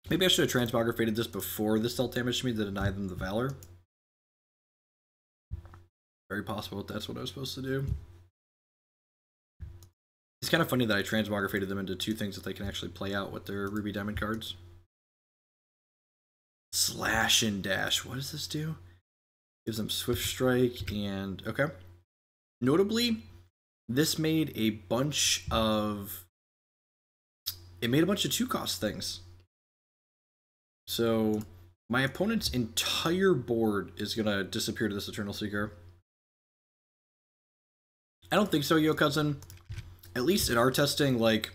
A: Maybe I should have Transmogrifaded this before this dealt damage to me to deny them the Valor. Very possible that's what I was supposed to do. It's kind of funny that I Transmogrifaded them into 2 things that they can actually play out with their Ruby Diamond cards. Slash and Dash. What does this do? Gives them Swift Strike and... okay. Notably, this made a bunch of... it made a bunch of 2-cost things. So, my opponent's entire board is going to disappear to this Eternal Seeker. I don't think so, Yo Cousin. At least in our testing, like,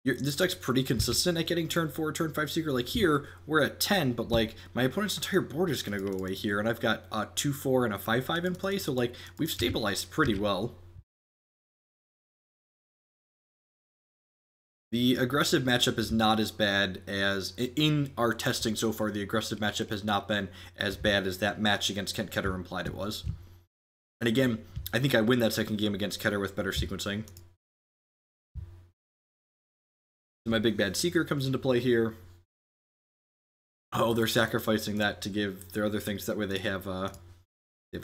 A: this deck's pretty consistent at getting turn 4, turn 5 Seeker. Like here, we're at 10, but like, my opponent's entire board is going to go away here, and I've got a 2/4 and a 5/5 in play, so like, we've stabilized pretty well. The aggressive matchup is not as bad as, in our testing so far, the aggressive matchup has not been as bad as that match against Kent Keter implied it was. And again, I think I win that second game against Keter with better sequencing. My big bad Seeker comes into play here. Oh, they're sacrificing that to give their other things. That way they have a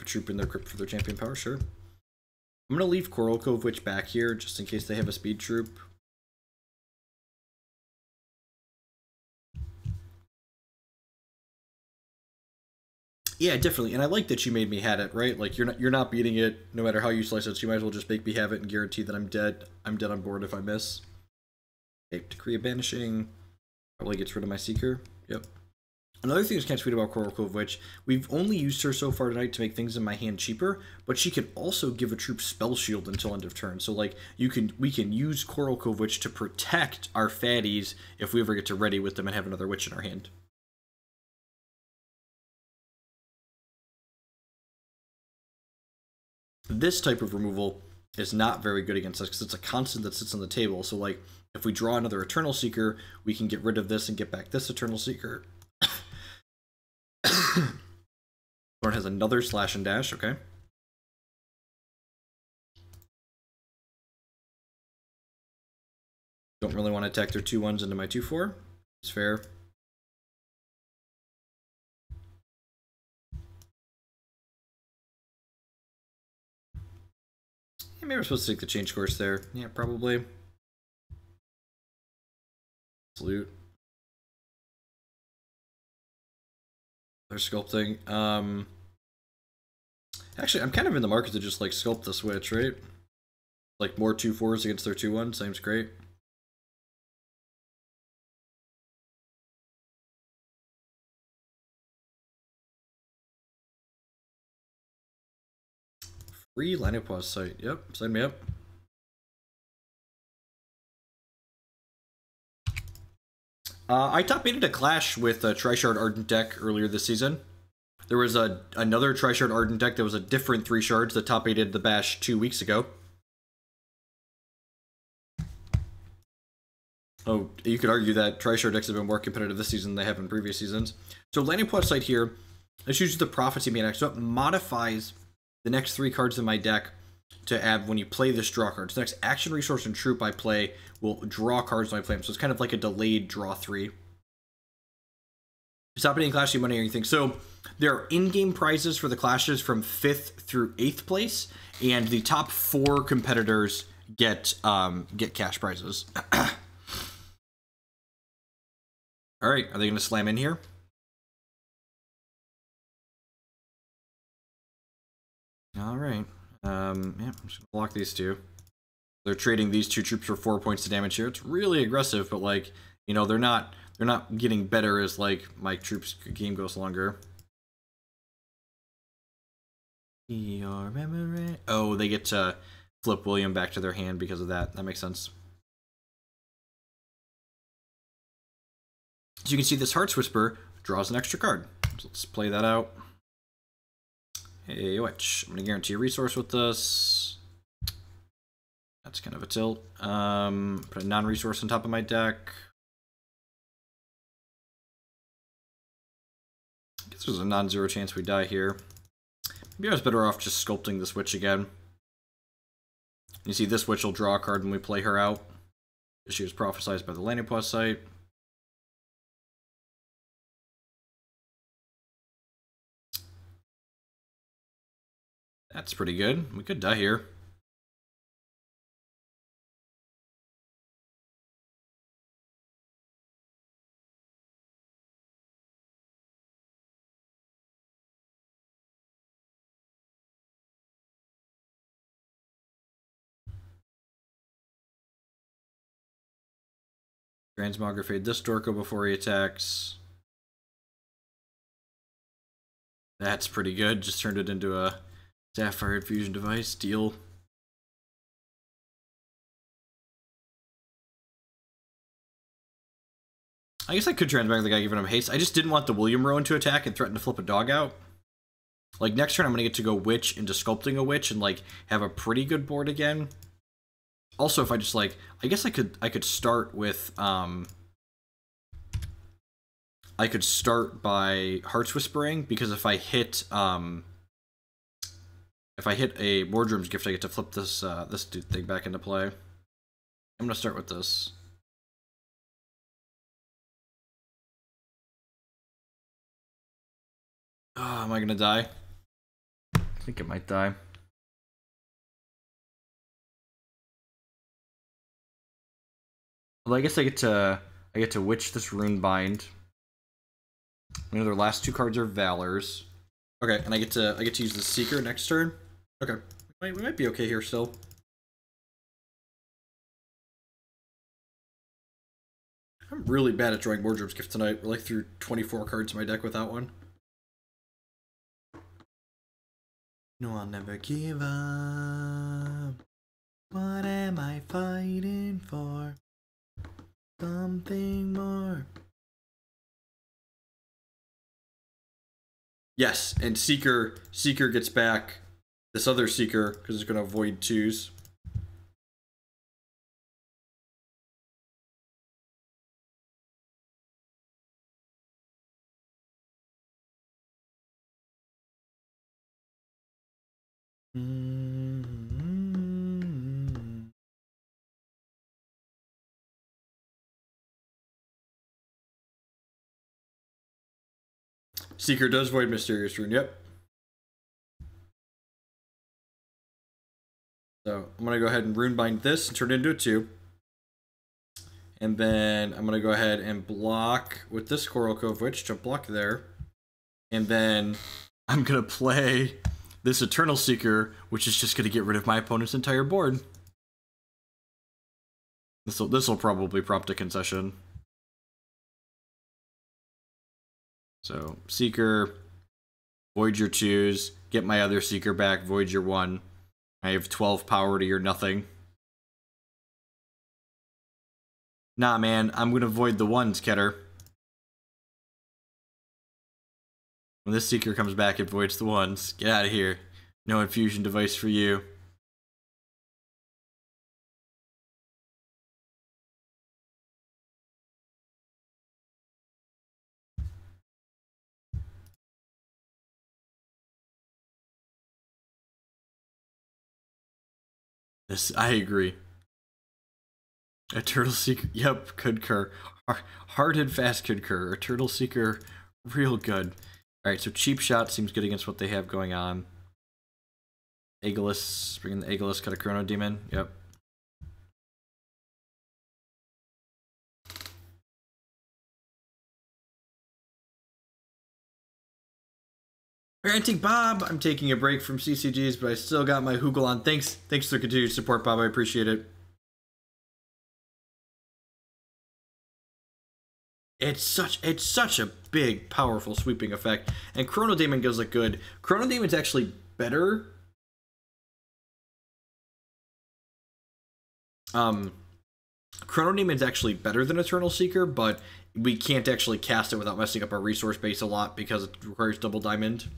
A: troop in their crypt for their champion power. Sure. I'm gonna leave Coralcove Witch back here just in case they have a speed troop. Yeah, definitely. And I like that you made me had it, right? Like you're not beating it no matter how you slice it. So you might as well just make me have it and guarantee that I'm dead. I'm dead on board if I miss. Okay, Decree of Banishing probably gets rid of my Seeker. Yep. Another thing that's kind of sweet about Coralcove Witch, we've only used her so far tonight to make things in my hand cheaper, but she can also give a troop spell shield until end of turn. So like we can use Coralcove Witch to protect our fatties if we ever get to ready with them and have another witch in our hand. This type of removal is not very good against us because it's a constant that sits on the table. So like if we draw another Eternal Seeker, we can get rid of this and get back this Eternal Seeker. Thorn has another Slash and Dash, okay. Don't really want to attack their 2/1s into my 2/4. It's fair. Yeah, maybe we're supposed to take the change course there. Yeah, probably. Salute. They're sculpting. Actually, I'm kind of in the market to just like sculpt the Switch, right? Like more 2/4s against their 2/1 seems great. Free lineup pause site. Yep, sign me up. I top 8'd a Clash with a Tri-Shard Ardent deck earlier this season. There was another Tri-Shard Ardent deck that was a different 3 shards that top 8'd the Bash 2 weeks ago. Oh, you could argue that Tri-Shard decks have been more competitive this season than they have in previous seasons. So landing plus site here, let's use the Prophecy Maniac. So it modifies the next 3 cards in my deck to add when you play this draw cards. The next action, resource, and troop I play will draw cards when I play them. So it's kind of like a delayed draw 3. Stop any clashing money or anything. So there are in-game prizes for the clashes from 5th through 8th place, and the top 4 competitors get cash prizes. All right, are they going to slam in here? All right. Yeah, I'm just going to block these 2. They're trading these 2 troops for 4 points of damage here. It's really aggressive, but like, you know, they're not getting better as like my troops game goes longer. Your memory. Oh, they get to flip William back to their hand because of that. That makes sense. So you can see this Heart's Whisper draws an extra card. So let's play that out. Hey, Witch. I'm going to guarantee a resource with this. That's kind of a tilt. Put a non-resource on top of my deck. I guess there's a non-zero chance we die here. Maybe I was better off just sculpting this Witch again. You see this Witch will draw a card when we play her out. She was prophesized by the landing plus site. That's pretty good. We could die here. Transmogrifade this Dorko before he attacks. That's pretty good. Just turned it into a Sapphire Fusion device. Deal. I guess I could transmog the guy giving him haste. I just didn't want the William Rowan to attack and threaten to flip a dog out. Like next turn I'm gonna get to go Witch into sculpting a Witch and like have a pretty good board again. Also, if I just like, I guess I could start with I could start by Heart's Whispering, because if I hit a Mordrom's Gift, I get to flip this this thing back into play. I'm gonna start with this. Oh, am I gonna die? I think it might die. Well, I guess I get to Witch this Runebind. You know, their last 2 cards are Valors. Okay, and I get to use the Seeker next turn. Okay, we might be okay here still. I'm really bad at drawing Mordrom's Gift tonight. We're like through 24 cards in my deck without one. No, I'll never give up. What am I fighting for? Something more. Yes, and Seeker gets back this other Seeker because it's going to avoid 2s. Seeker does void Mysterious Rune, yep. So I'm going to go ahead and Runebind this and turn it into a 2. And then I'm going to go ahead and block with this Coralcove Witch to block there. And then I'm going to play this Eternal Seeker, which is just going to get rid of my opponent's entire board. This will probably prompt a concession. So Seeker, void your 2s, get my other Seeker back, void your 1. I have 12 power to your nothing. Nah, man, I'm gonna void the 1s, Keter. When this Seeker comes back, it voids the ones. Get out of here. No infusion device for you. This, I agree. A Turtle Seeker, yep, concur. Hard and fast concur. A Turtle Seeker, real good. Alright, so Cheap Shot seems good against what they have going on. Aegilus, bring in the Aegilus, cut a Chronodaemon, yep. Ranting Bob, I'm taking a break from CCGs, but I still got my Hoogle on. Thanks for the continued support, Bob. I appreciate it. It's such a big, powerful sweeping effect, and Chronodaemon does look good. Chronodaemon's actually better. Chronodaemon's actually better than Eternal Seeker, but we can't actually cast it without messing up our resource base a lot because it requires double diamond.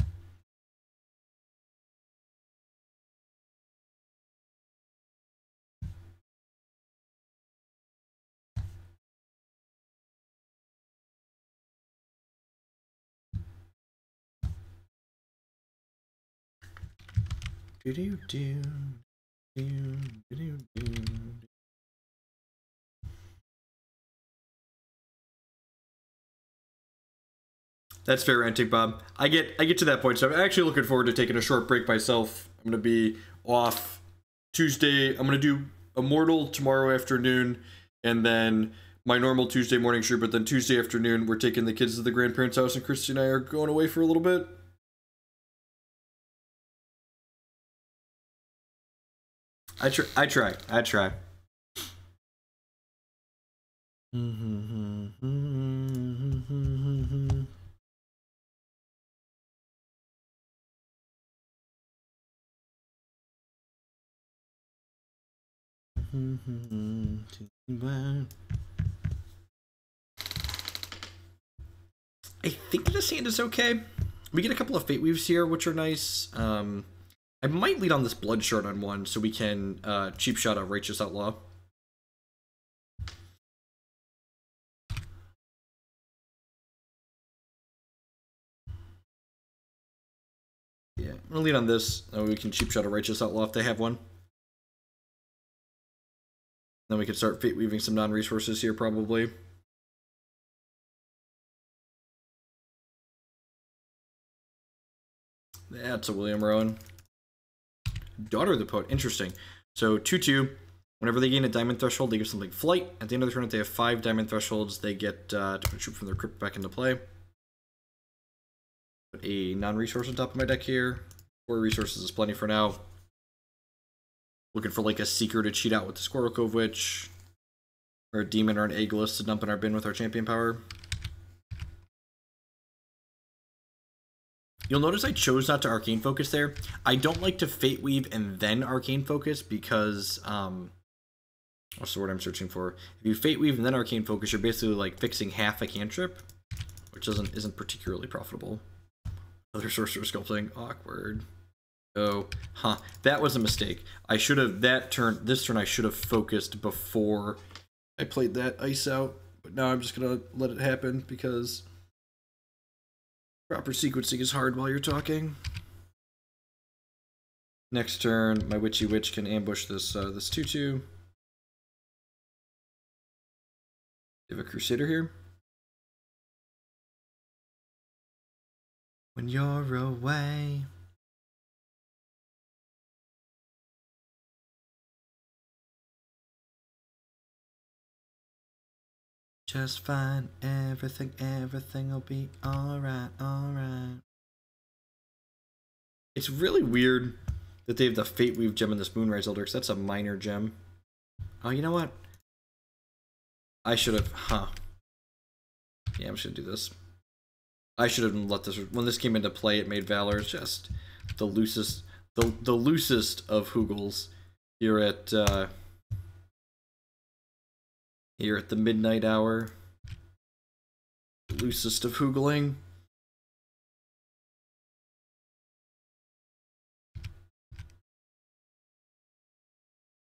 A: That's fair, Antic Bob. I get to that point, so I'm actually looking forward to taking a short break myself. I'm gonna be off Tuesday. I'm gonna do Immortal tomorrow afternoon, and then my normal Tuesday morning shoot. But then Tuesday afternoon, we're taking the kids to the grandparents' house, and Christy and I are going away for a little bit. I try. I think this hand is okay. We get a couple of Fate Weaves here, which are nice. I might lead on this Blood Shard on one, so we can cheap shot a Righteous Outlaw. Yeah, I'm gonna lead on this. We can cheap shot a Righteous Outlaw if they have one. Then we can start Fate Weaving some non-resources here, probably. That's a William Rowan. Daughter of the Poet, interesting. So 2/2. Whenever they gain a diamond threshold, they give something flight. At the end of the turn, if they have 5 diamond thresholds, they get different troop from their crypt back into play. Put a non-resource on top of my deck here. 4 resources is plenty for now. Looking for like a Seeker to cheat out with the Coralcove Witch, or a Demon or an Aegilus to dump in our bin with our champion power. You'll notice I chose not to Arcane Focus there. I don't like to Fate Weave and then Arcane Focus because, what's the word I'm searching for? If you Fate Weave and then Arcane Focus, you're basically like fixing half a cantrip, which isn't particularly profitable. Other Sorcerous Sculpting, awkward. Oh, that was a mistake. I should have, this turn I should have focused before I played that ice out, but now I'm just gonna let it happen because proper sequencing is hard while you're talking. Next turn, my Witchy Witch can ambush this this 2/2. You have a Crusader here. When you're away. Just fine, everything will be alright. It's really weird that they have the Fate Weave gem in this Moonrise Elder, because that's a minor gem. Oh, you know what? I should have, yeah, I'm just gonna do this. I should have let this, when this came into play, it made Valor just the loosest of Hoogles here at the midnight hour. Loosest of hoogling.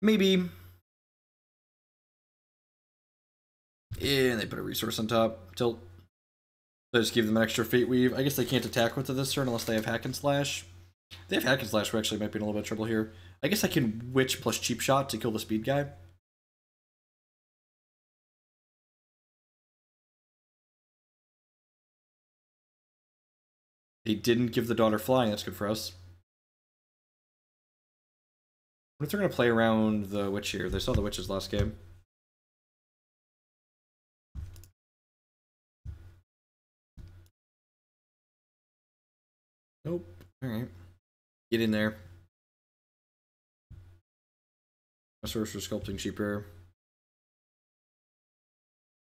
A: Maybe. And they put a resource on top. Tilt. I just give them an extra Fate Weave. I guess they can't attack with it this turn unless they have Hack and Slash. If they have Hack and Slash, we actually might be in a little bit of trouble here. I guess I can Witch plus Cheap Shot to kill the speed guy. They didn't give the daughter flying. That's good for us. What if they're going to play around the Witch here? They saw the Witches last game. Nope. Alright. Get in there. A Sorcerous Sculpting cheaper.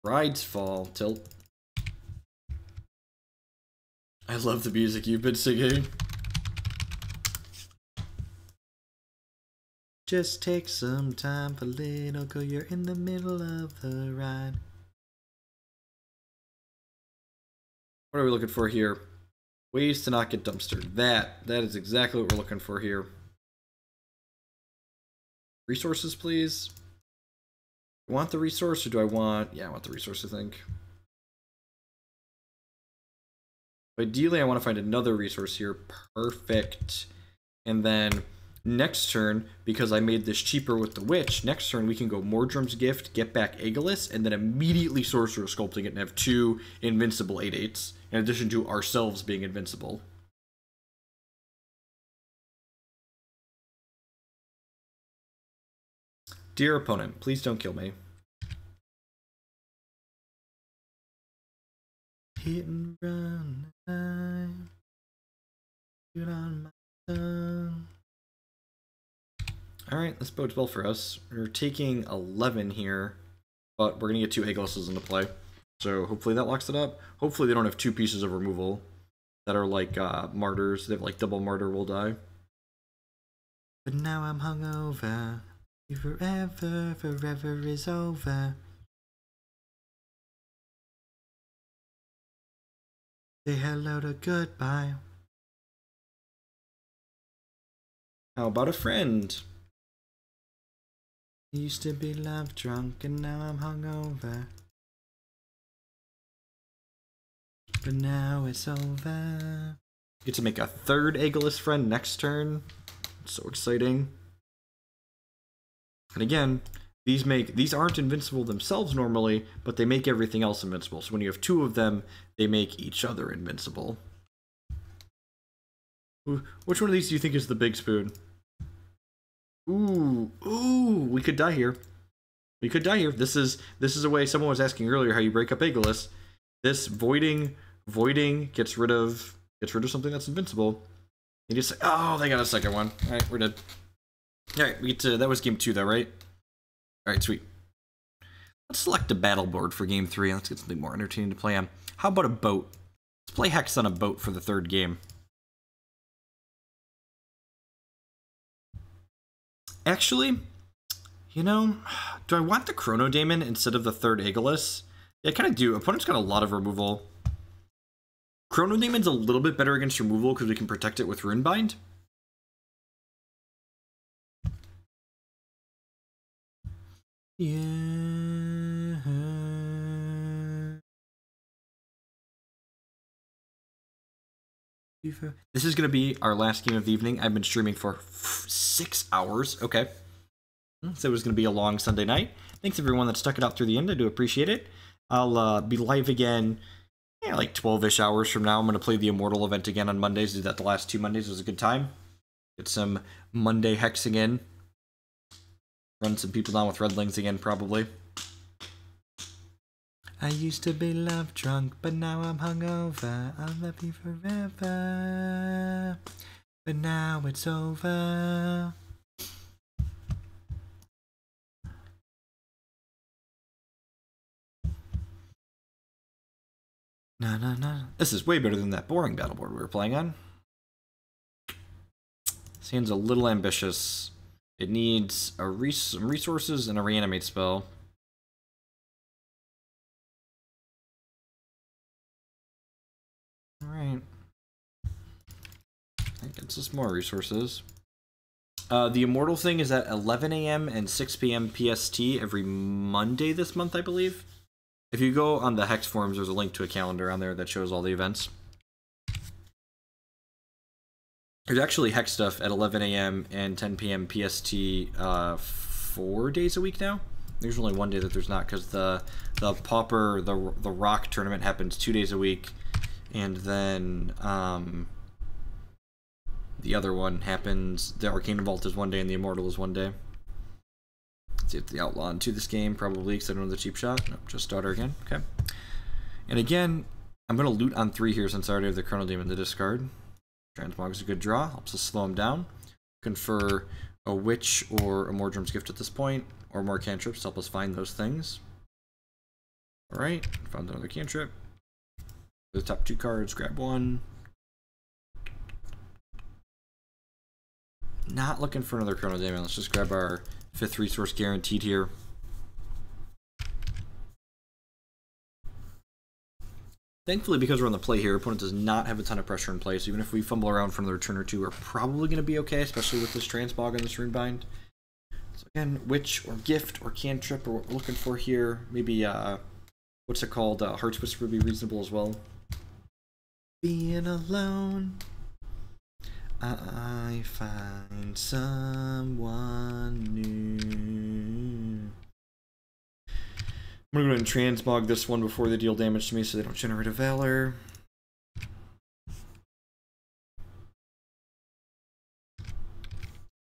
A: Bride's Fall. Tilt. I love the music you've been singing. Just take some time for little girl, you're in the middle of the ride. What are we looking for here? Ways to not get dumpstered. That is exactly what we're looking for here. Resources, please. Do I want the resource or do I want... Yeah, I want the resource, I think. Ideally, I want to find another resource here. Perfect. And then next turn, because I made this cheaper with the Witch, next turn we can go Mordrom's Gift, get back Aegilus, and then immediately Sorcerous Sculpting it and have 2 invincible 8/8s, in addition to ourselves being invincible. Dear opponent, please don't kill me. Hit and run, shoot on my tongue. Alright, this bodes well for us. We're taking 11 here, but we're going to get 2 Aegiluses into play. So hopefully that locks it up. Hopefully they don't have 2 pieces of removal that are like martyrs. They have like double martyr will die. But now I'm hungover. Forever, forever is over. Say hello to goodbye. How about a friend? Used to be love drunk and now I'm hungover. But now it's over. Get to make a 3rd Aegilus friend next turn. So exciting. And again, these aren't invincible themselves normally, but they make everything else invincible. So when you have 2 of them, they make each other invincible. Which one of these do you think is the big spoon? Ooh, we could die here. We could die here. This is a way someone was asking earlier how you break up Aegilus. This voiding gets rid of something that's invincible. You just say, oh, they got a second one. All right, we're dead. All right, we get to, that was game 2 though, right? All right, sweet. Let's select a battle board for game 3. Let's get something more entertaining to play on. How about a boat? Let's play Hex on a boat for the 3rd game. Actually, you know, do I want the Chronodaemon instead of the 3rd Aegilus? Yeah, I kind of do. Opponent's got a lot of removal. Chronodaemon's a little bit better against removal because we can protect it with Runebind. Yeah. This is going to be our last game of the evening. I've been streaming for 6 hours. Okay. So it was going to be a long Sunday night. Thanks everyone that stuck it out through the end. I do appreciate it. I'll be live again, yeah, like 12-ish hours from now. I'm going to play the Immortal event again on Mondays. Did that the last 2 Mondays. It was a good time. Get some Monday hexing in. Run some people down with redlings again, probably. I used to be love drunk, but now I'm hungover. I'll love you forever, but now it's over. No. This is way better than that boring battle board we were playing on. This hand's a little ambitious. It needs some resources and a reanimate spell. Alright. That gets us more resources. The Immortal thing is at 11 a.m. and 6 p.m. PST every Monday this month, I believe. If you go on the Hex forums, there's a link to a calendar on there that shows all the events. There's actually Hex stuff at 11 a.m. and 10 p.m. PST 4 days a week now. There's only one day that there's not, because the Pauper, the Rock tournament happens 2 days a week, and then the other one happens, the Arcane Vault is one day and the Immortal is one day. Let's see if the Outlaw into this game, probably, because I don't know the cheap shot. Nope, just starter again. Okay. And again, I'm going to loot on 3 here since I already have the Chronodaemon to discard. Transmog is a good draw, helps us slow him down. Confer a Witch or a Mordrom's Gift at this point, or more cantrips to help us find those things. Alright, found another cantrip. The top 2 cards, grab one. Not looking for another Chronodaemon. Let's just grab our 5th resource guaranteed here. Thankfully, because we're on the play here, opponent does not have a ton of pressure in play, so even if we fumble around for another turn or two, we're probably going to be okay, especially with this Transmog and this Runebind. So again, Witch or Gift or Cantrip, or what we're looking for here. Maybe, what's it called? Heart's Whisper would be reasonable as well. Being alone, I find someone new. I'm gonna go ahead and transmog this one before they deal damage to me so they don't generate a Valor.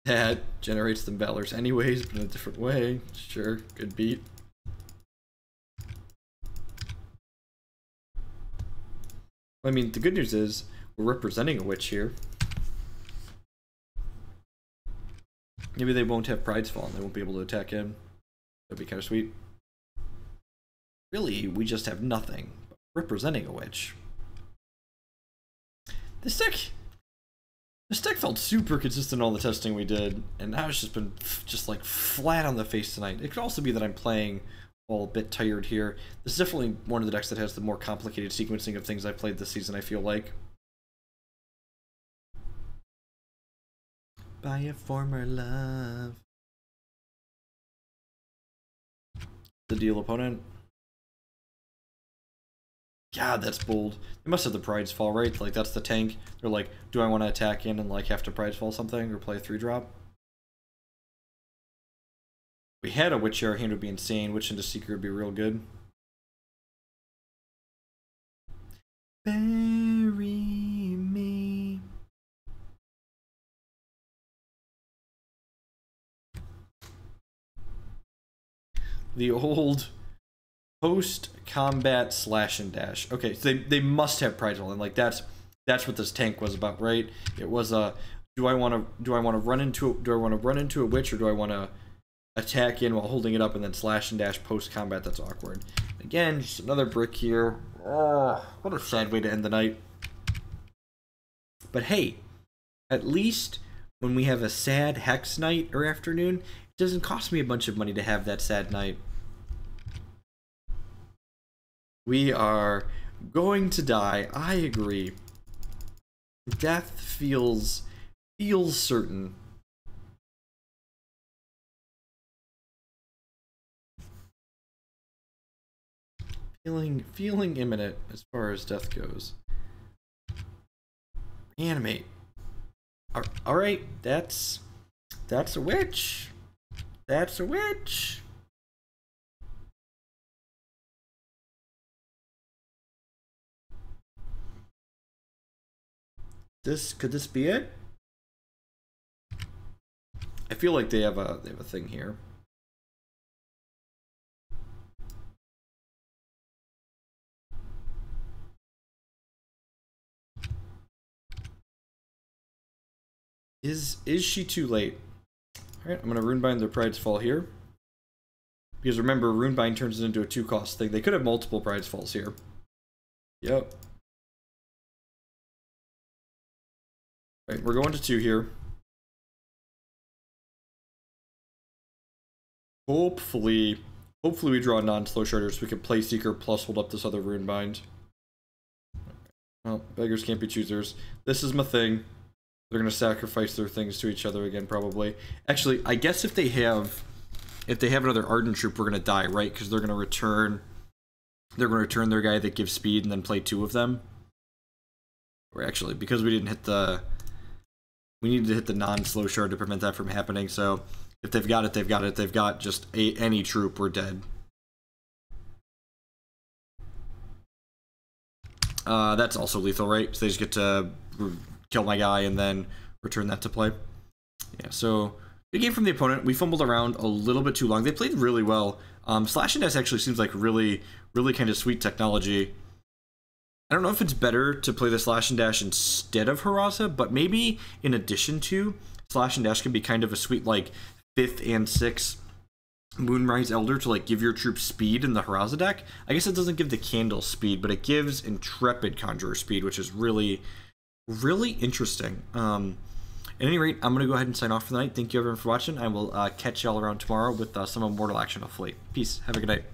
A: That generates them Valors anyways, but in a different way. Sure, good beat. I mean, the good news is we're representing a Witch here. Maybe they won't have Pride's Fall and they won't be able to attack in. That'd be kind of sweet. Really, we just have nothing but representing a Witch. This deck felt super consistent in all the testing we did, and now it's just been like flat on the face tonight. It could also be that I'm playing all a bit tired here. This is definitely one of the decks that has the more complicated sequencing of things I've played this season, I feel like. By a former love. The deal, opponent. God, that's bold. They must have the Pride's Fall, right? Like, that's the tank. They're like, do I want to attack in and, like, have to Pride's Fall something or play a 3-drop? If we had a Witch, our hand would be insane. Witch into Seeker would be real good. Bury me. The old post-combat slash and dash. Okay, so they must have Pride's Fall, and like that's what this tank was about, right? It was do I want to run into a Witch, or do I want to attack in while holding it up and then slash and dash post-combat? That's awkward. Again, just another brick here. Oh, what a sad way to end the night. But hey, at least when we have a sad Hex night or afternoon, it doesn't cost me a bunch of money to have that sad night. We are going to die. I agree. Death feels certain. Feeling imminent as far as death goes. Reanimate. All right, that's a Witch. That's a Witch. Could this be it? I feel like they have a thing here. Is she too late? Alright, I'm gonna Runebind their Pride's Fall here. Because remember, Runebind turns it into a 2-cost thing. They could have multiple Pride's Falls here. Yep. Right, we're going to 2 here. Hopefully we draw a non-slow sharder so we can play Seeker plus hold up this other Runebind. Well, beggars can't be choosers. This is my thing. They're gonna sacrifice their things to each other again, probably. Actually, I guess if they have another Ardent Troop, we're gonna die, right? Because they're gonna return their guy that gives speed and then play 2 of them. Or actually, because we didn't hit the, we needed to hit the non-slow shard to prevent that from happening. So if they've got it, they've got it. They've got just any troop, we're dead. That's also lethal, right? So they just get to kill my guy and then return that to play. Yeah, so good game from the opponent. We fumbled around a little bit too long. They played really well. Slash and Dash actually seems like really kind of sweet technology. I don't know if it's better to play the Slash and Dash instead of Harasa, but maybe in addition to, Slash and Dash can be kind of a sweet, like, 5th and 6th Moonrise Elder to, like, give your troops speed in the Harasa deck. I guess it doesn't give the Candle speed, but it gives Intrepid Conjurer speed, which is really interesting. At any rate, I'm going to go ahead and sign off for the night. Thank you everyone for watching. I will catch y'all around tomorrow with some Immortal action, hopefully. Peace. Have a good night.